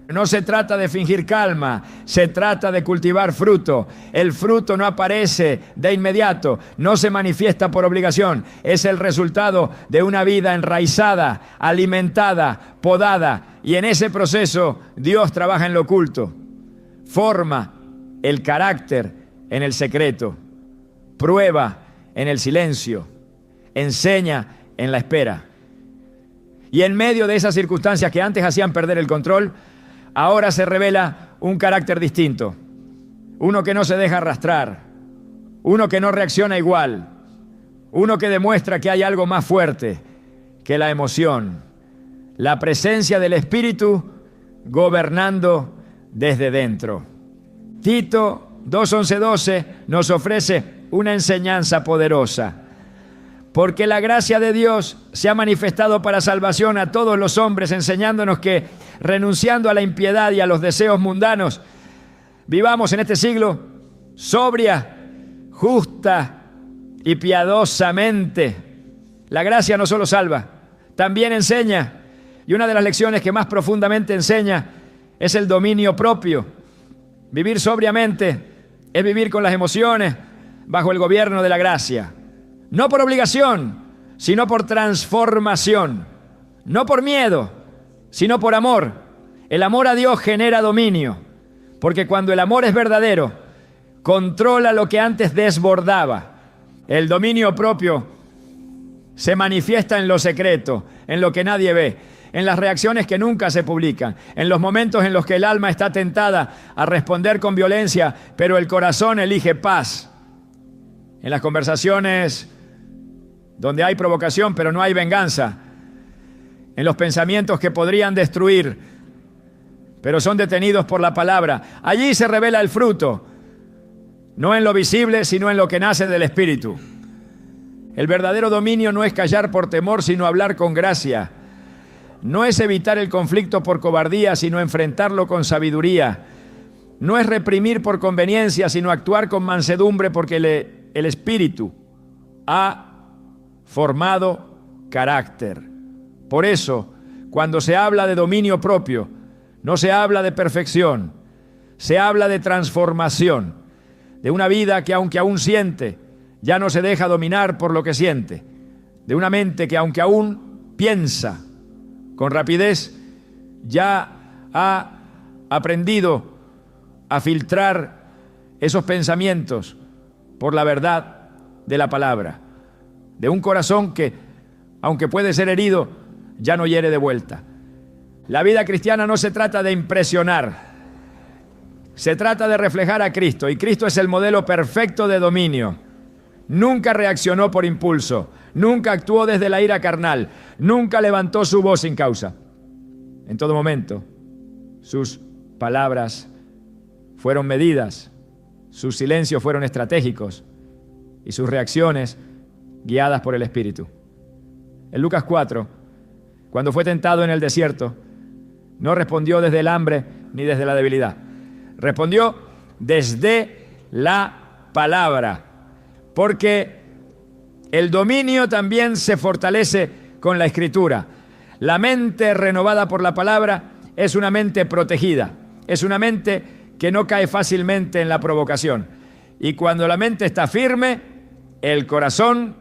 No se trata de fingir calma, se trata de cultivar fruto. El fruto no aparece de inmediato, no se manifiesta por obligación. Es el resultado de una vida enraizada, alimentada, podada. Y en ese proceso Dios trabaja en lo oculto. Forma el carácter en el secreto. Prueba en el silencio. Enseña en la espera. Y en medio de esas circunstancias que antes hacían perder el control, ahora se revela un carácter distinto, uno que no se deja arrastrar, uno que no reacciona igual, uno que demuestra que hay algo más fuerte que la emoción, la presencia del Espíritu gobernando desde dentro. Tito 2:11-12 nos ofrece una enseñanza poderosa. Porque la gracia de Dios se ha manifestado para salvación a todos los hombres, enseñándonos que, renunciando a la impiedad y a los deseos mundanos, vivamos en este siglo sobria, justa y piadosamente. La gracia no solo salva, también enseña. Y una de las lecciones que más profundamente enseña es el dominio propio. Vivir sobriamente es vivir con las emociones bajo el gobierno de la gracia. No por obligación, sino por transformación. No por miedo, sino por amor. El amor a Dios genera dominio, porque cuando el amor es verdadero, controla lo que antes desbordaba. El dominio propio se manifiesta en lo secreto, en lo que nadie ve, en las reacciones que nunca se publican, en los momentos en los que el alma está tentada a responder con violencia, pero el corazón elige paz. En las conversaciones donde hay provocación pero no hay venganza, en los pensamientos que podrían destruir pero son detenidos por la palabra, allí se revela el fruto, no en lo visible sino en lo que nace del Espíritu. El verdadero dominio no es callar por temor sino hablar con gracia, no es evitar el conflicto por cobardía sino enfrentarlo con sabiduría, no es reprimir por conveniencia sino actuar con mansedumbre, porque el Espíritu ha formado carácter. Por eso, cuando se habla de dominio propio, no se habla de perfección, se habla de transformación, de una vida que aunque aún siente, ya no se deja dominar por lo que siente, de una mente que aunque aún piensa con rapidez, ya ha aprendido a filtrar esos pensamientos por la verdad de la palabra. De un corazón que, aunque puede ser herido, ya no hiere de vuelta. La vida cristiana no se trata de impresionar, se trata de reflejar a Cristo, y Cristo es el modelo perfecto de dominio. Nunca reaccionó por impulso, nunca actuó desde la ira carnal, nunca levantó su voz sin causa. En todo momento, sus palabras fueron medidas, sus silencios fueron estratégicos y sus reacciones guiadas por el Espíritu. En Lucas 4, cuando fue tentado en el desierto, no respondió desde el hambre ni desde la debilidad. Respondió desde la palabra, porque El dominio también se fortalece con la Escritura. La mente renovada por la palabra es una mente protegida, es una mente que no cae fácilmente en la provocación. Y cuando la mente está firme, el corazón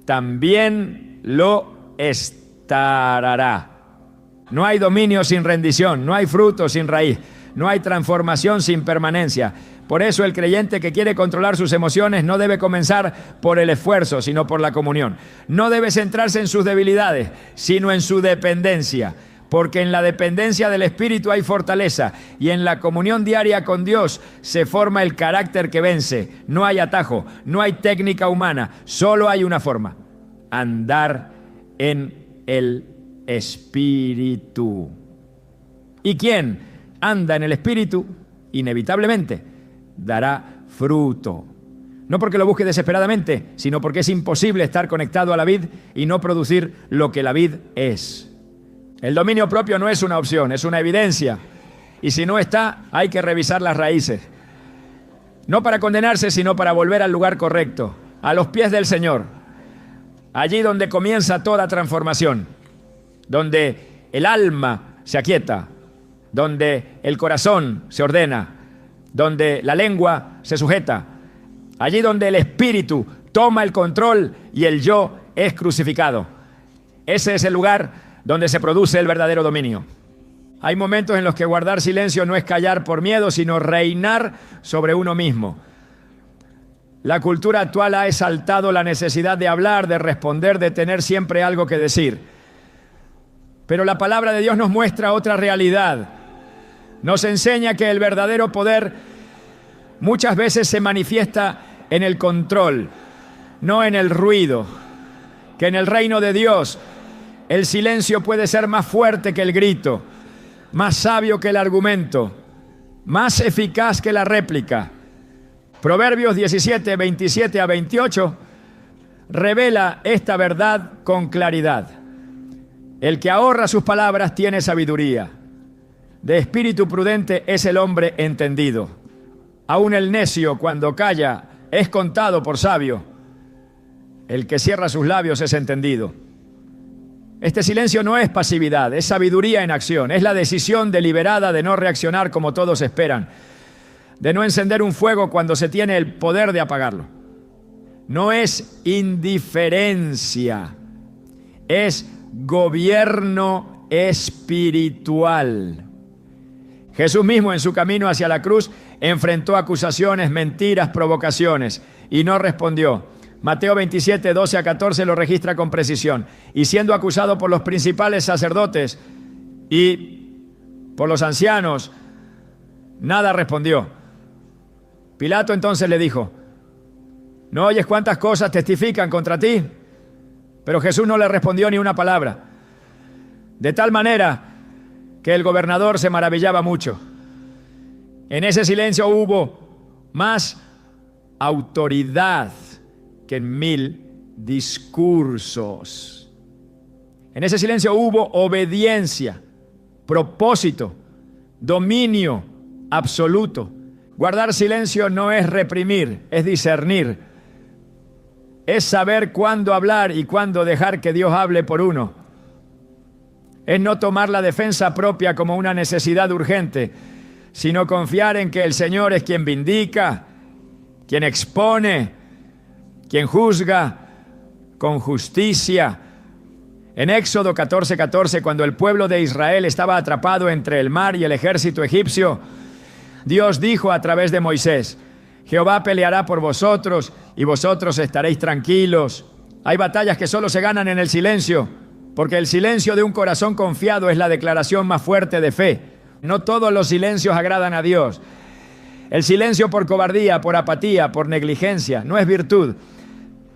también lo estará. No hay dominio sin rendición, no hay fruto sin raíz, no hay transformación sin permanencia. Por eso el creyente que quiere controlar sus emociones no debe comenzar por el esfuerzo, sino por la comunión. No debe centrarse en sus debilidades, sino en su dependencia. Porque en la dependencia del Espíritu hay fortaleza y en la comunión diaria con Dios se forma el carácter que vence. No hay atajo, no hay técnica humana, solo hay una forma: andar en el Espíritu. ¿Y quién anda en el Espíritu? Inevitablemente dará fruto. No porque lo busque desesperadamente, sino porque es imposible estar conectado a la vid y no producir lo que la vid es. El dominio propio no es una opción, es una evidencia. Y si no está, hay que revisar las raíces. No para condenarse, sino para volver al lugar correcto, a los pies del Señor. Allí donde comienza toda transformación, donde el alma se aquieta, donde el corazón se ordena, donde la lengua se sujeta, allí donde el espíritu toma el control y el yo es crucificado. Ese es el lugar donde se produce el verdadero dominio. Hay momentos en los que guardar silencio no es callar por miedo, sino reinar sobre uno mismo. La cultura actual ha exaltado la necesidad de hablar, de responder, de tener siempre algo que decir. Pero la palabra de Dios nos muestra otra realidad. Nos enseña que el verdadero poder muchas veces se manifiesta en el control, no en el ruido. Que en el reino de Dios el silencio puede ser más fuerte que el grito, más sabio que el argumento, más eficaz que la réplica. Proverbios 17, 27 a 28 revela esta verdad con claridad. El que ahorra sus palabras tiene sabiduría. De espíritu prudente es el hombre entendido. Aún el necio, cuando calla, es contado por sabio. El que cierra sus labios es entendido. Este silencio no es pasividad, es sabiduría en acción. Es la decisión deliberada de no reaccionar como todos esperan, de no encender un fuego cuando se tiene el poder de apagarlo. No es indiferencia, es gobierno espiritual. Jesús mismo en su camino hacia la cruz enfrentó acusaciones, mentiras, provocaciones y no respondió. Mateo 27, 12 a 14 lo registra con precisión. Y siendo acusado por los principales sacerdotes y por los ancianos, nada respondió. Pilato entonces le dijo: ¿no oyes cuántas cosas testifican contra ti? Pero Jesús no le respondió ni una palabra. De tal manera que el gobernador se maravillaba mucho. En ese silencio hubo más autoridad que en 1000 discursos. En ese silencio hubo obediencia, propósito, dominio absoluto. Guardar silencio no es reprimir, es discernir. Es saber cuándo hablar y cuándo dejar que Dios hable por uno. Es no tomar la defensa propia como una necesidad urgente, sino confiar en que el Señor es quien vindica, quien expone, quien juzga con justicia. En Éxodo 14:14, cuando el pueblo de Israel estaba atrapado entre el mar y el ejército egipcio, Dios dijo a través de Moisés: Jehová peleará por vosotros y vosotros estaréis tranquilos. Hay batallas que solo se ganan en el silencio, porque el silencio de un corazón confiado es la declaración más fuerte de fe. No todos los silencios agradan a Dios. El silencio por cobardía, por apatía, por negligencia no es virtud.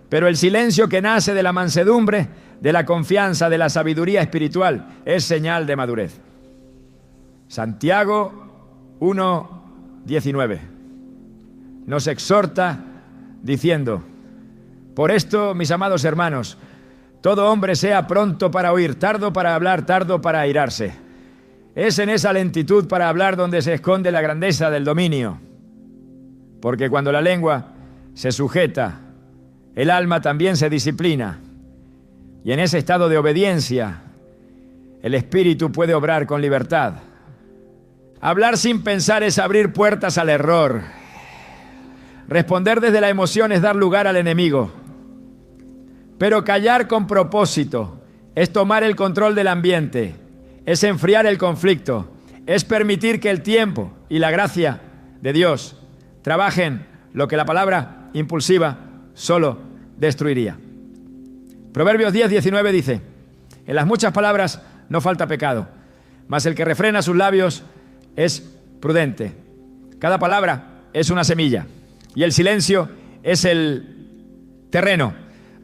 Pero el silencio que nace de la mansedumbre, de la confianza, de la sabiduría espiritual, es señal de madurez. Santiago 1:19 nos exhorta diciendo: por esto, mis amados hermanos, todo hombre sea pronto para oír, tardo para hablar, tardo para airarse. Es en esa lentitud para hablar donde se esconde la grandeza del dominio. Porque cuando la lengua se sujeta, el alma también se disciplina. Y en ese estado de obediencia, el espíritu puede obrar con libertad. Hablar sin pensar es abrir puertas al error. Responder desde la emoción es dar lugar al enemigo. Pero callar con propósito es tomar el control del ambiente, es enfriar el conflicto, es permitir que el tiempo y la gracia de Dios trabajen lo que la palabra impulsiva solo destruiría. Proverbios 10:19 dice: en las muchas palabras no falta pecado, mas el que refrena sus labios es prudente. Cada palabra es una semilla y el silencio es el terreno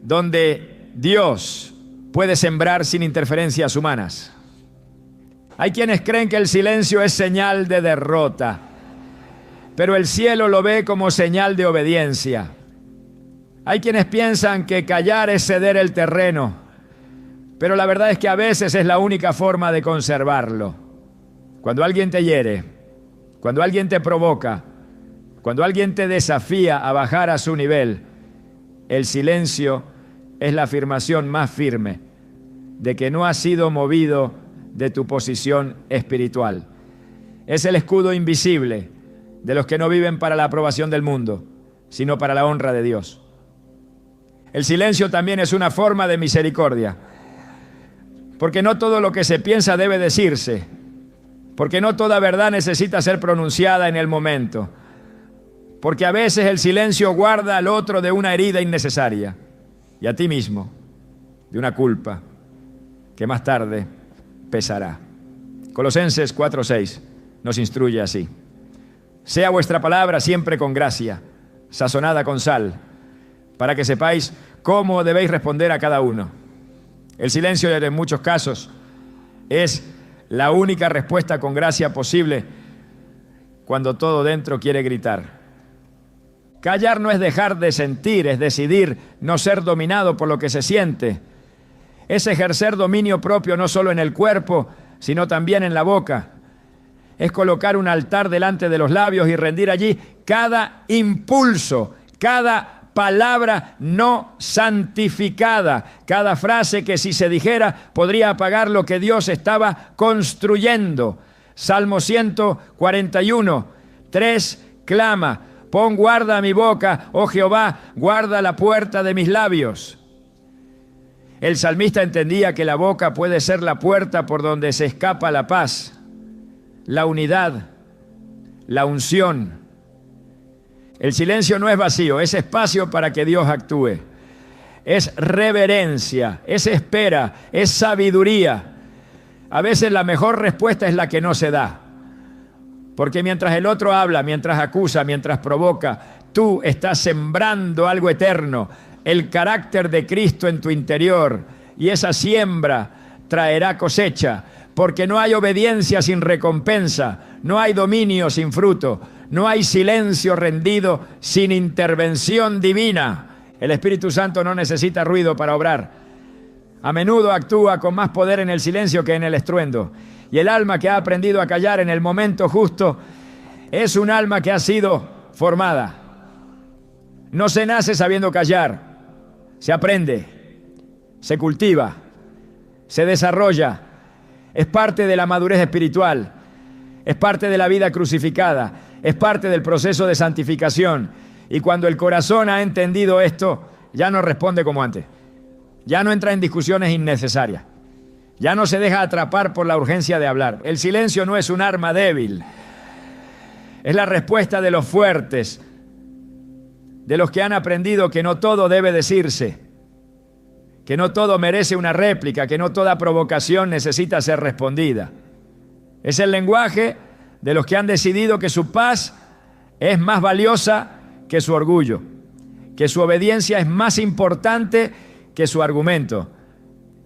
donde Dios puede sembrar sin interferencias humanas. Hay quienes creen que el silencio es señal de derrota, pero el cielo lo ve como señal de obediencia. Hay quienes piensan que callar es ceder el terreno, pero la verdad es que a veces es la única forma de conservarlo. Cuando alguien te hiere, cuando alguien te provoca, cuando alguien te desafía a bajar a su nivel, el silencio es la afirmación más firme de que no has sido movido de tu posición espiritual. Es el escudo invisible de los que no viven para la aprobación del mundo, sino para la honra de Dios. El silencio también es una forma de misericordia, porque no todo lo que se piensa debe decirse, porque no toda verdad necesita ser pronunciada en el momento, porque a veces el silencio guarda al otro de una herida innecesaria y a ti mismo de una culpa que más tarde pesará. Colosenses 4:6 nos instruye así: sea vuestra palabra siempre con gracia, sazonada con sal, para que sepáis cómo debéis responder a cada uno. El silencio en muchos casos es la única respuesta con gracia posible cuando todo dentro quiere gritar. Callar no es dejar de sentir, es decidir no ser dominado por lo que se siente. Es ejercer dominio propio no solo en el cuerpo, sino también en la boca. Es colocar un altar delante de los labios y rendir allí cada impulso, cada palabra no santificada, cada frase que si se dijera podría apagar lo que Dios estaba construyendo. Salmo 141, 3 clama: pon guarda a mi boca, oh Jehová, guarda la puerta de mis labios. El salmista entendía que la boca puede ser la puerta por donde se escapa la paz, la unidad, la unción. El silencio no es vacío, es espacio para que Dios actúe. Es reverencia, es espera, es sabiduría. A veces la mejor respuesta es la que no se da. Porque mientras el otro habla, mientras acusa, mientras provoca, tú estás sembrando algo eterno, el carácter de Cristo en tu interior. Y esa siembra traerá cosecha, porque no hay obediencia sin recompensa, no hay dominio sin fruto, no hay silencio rendido sin intervención divina. El Espíritu Santo no necesita ruido para obrar. A menudo actúa con más poder en el silencio que en el estruendo. Y el alma que ha aprendido a callar en el momento justo es un alma que ha sido formada. No se nace sabiendo callar, se aprende, se cultiva, se desarrolla. Es parte de la madurez espiritual, es parte de la vida crucificada, es parte del proceso de santificación. Y cuando el corazón ha entendido esto, ya no responde como antes. Ya no entra en discusiones innecesarias. Ya no se deja atrapar por la urgencia de hablar. El silencio no es un arma débil. Es la respuesta de los fuertes, de los que han aprendido que no todo debe decirse, que no todo merece una réplica, que no toda provocación necesita ser respondida. Es el lenguaje de los que han decidido que su paz es más valiosa que su orgullo, que su obediencia es más importante que su argumento,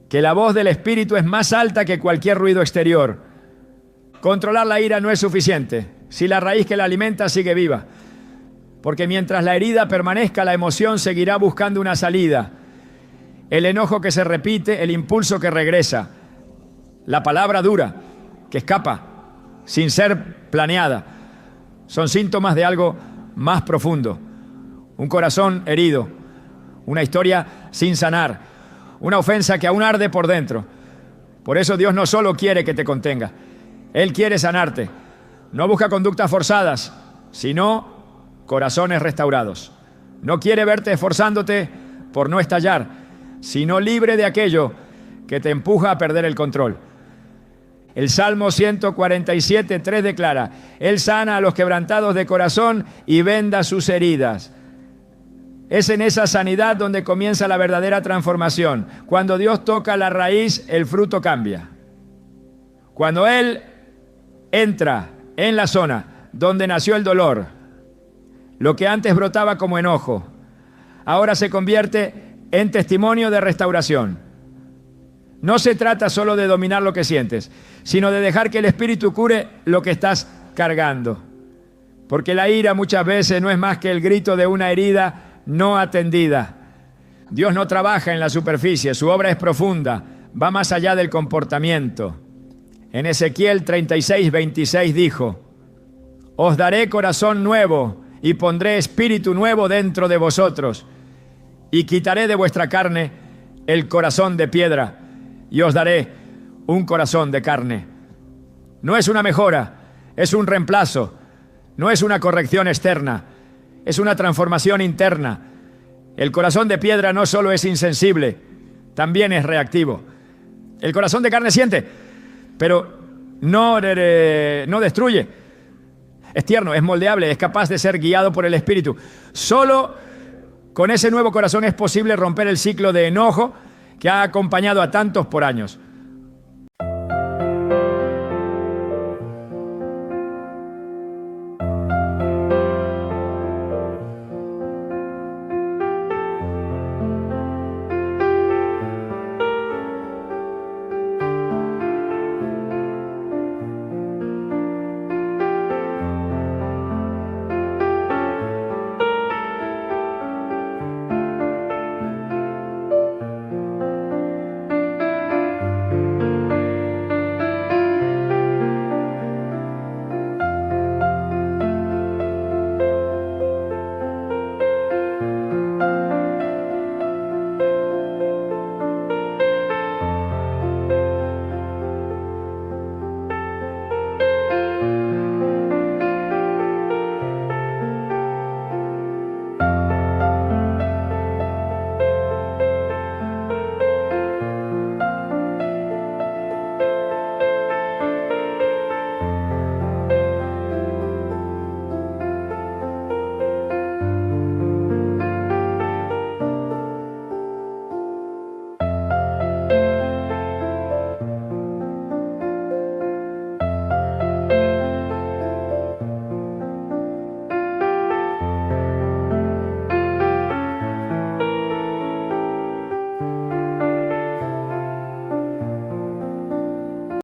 que la voz del Espíritu es más alta que cualquier ruido exterior. Controlar la ira no es suficiente si la raíz que la alimenta sigue viva, porque mientras la herida permanezca, la emoción seguirá buscando una salida. El enojo que se repite, el impulso que regresa, la palabra dura que escapa sin ser planeada, son síntomas de algo más profundo. Un corazón herido, una historia sin sanar, una ofensa que aún arde por dentro. Por eso Dios no solo quiere que te contenga, Él quiere sanarte. No busca conductas forzadas, sino corazones restaurados. No quiere verte esforzándote por no estallar, sino libre de aquello que te empuja a perder el control. El Salmo 147:3 declara: Él sana a los quebrantados de corazón y venda sus heridas. Es en esa sanidad donde comienza la verdadera transformación. Cuando Dios toca la raíz, el fruto cambia. Cuando Él entra en la zona donde nació el dolor, lo que antes brotaba como enojo, ahora se convierte en testimonio de restauración. No se trata solo de dominar lo que sientes, sino de dejar que el Espíritu cure lo que estás cargando. Porque la ira muchas veces no es más que el grito de una herida no atendida. Dios no trabaja en la superficie, su obra es profunda, va más allá del comportamiento. En Ezequiel 36:26 dijo: Os daré corazón nuevo y pondré espíritu nuevo dentro de vosotros, y quitaré de vuestra carne el corazón de piedra, y os daré un corazón de carne. No es una mejora, es un reemplazo, no es una corrección externa, es una transformación interna. El corazón de piedra no solo es insensible, también es reactivo. El corazón de carne siente, pero no destruye. Es tierno, es moldeable, es capaz de ser guiado por el Espíritu. Solo con ese nuevo corazón es posible romper el ciclo de enojo que ha acompañado a tantos por años.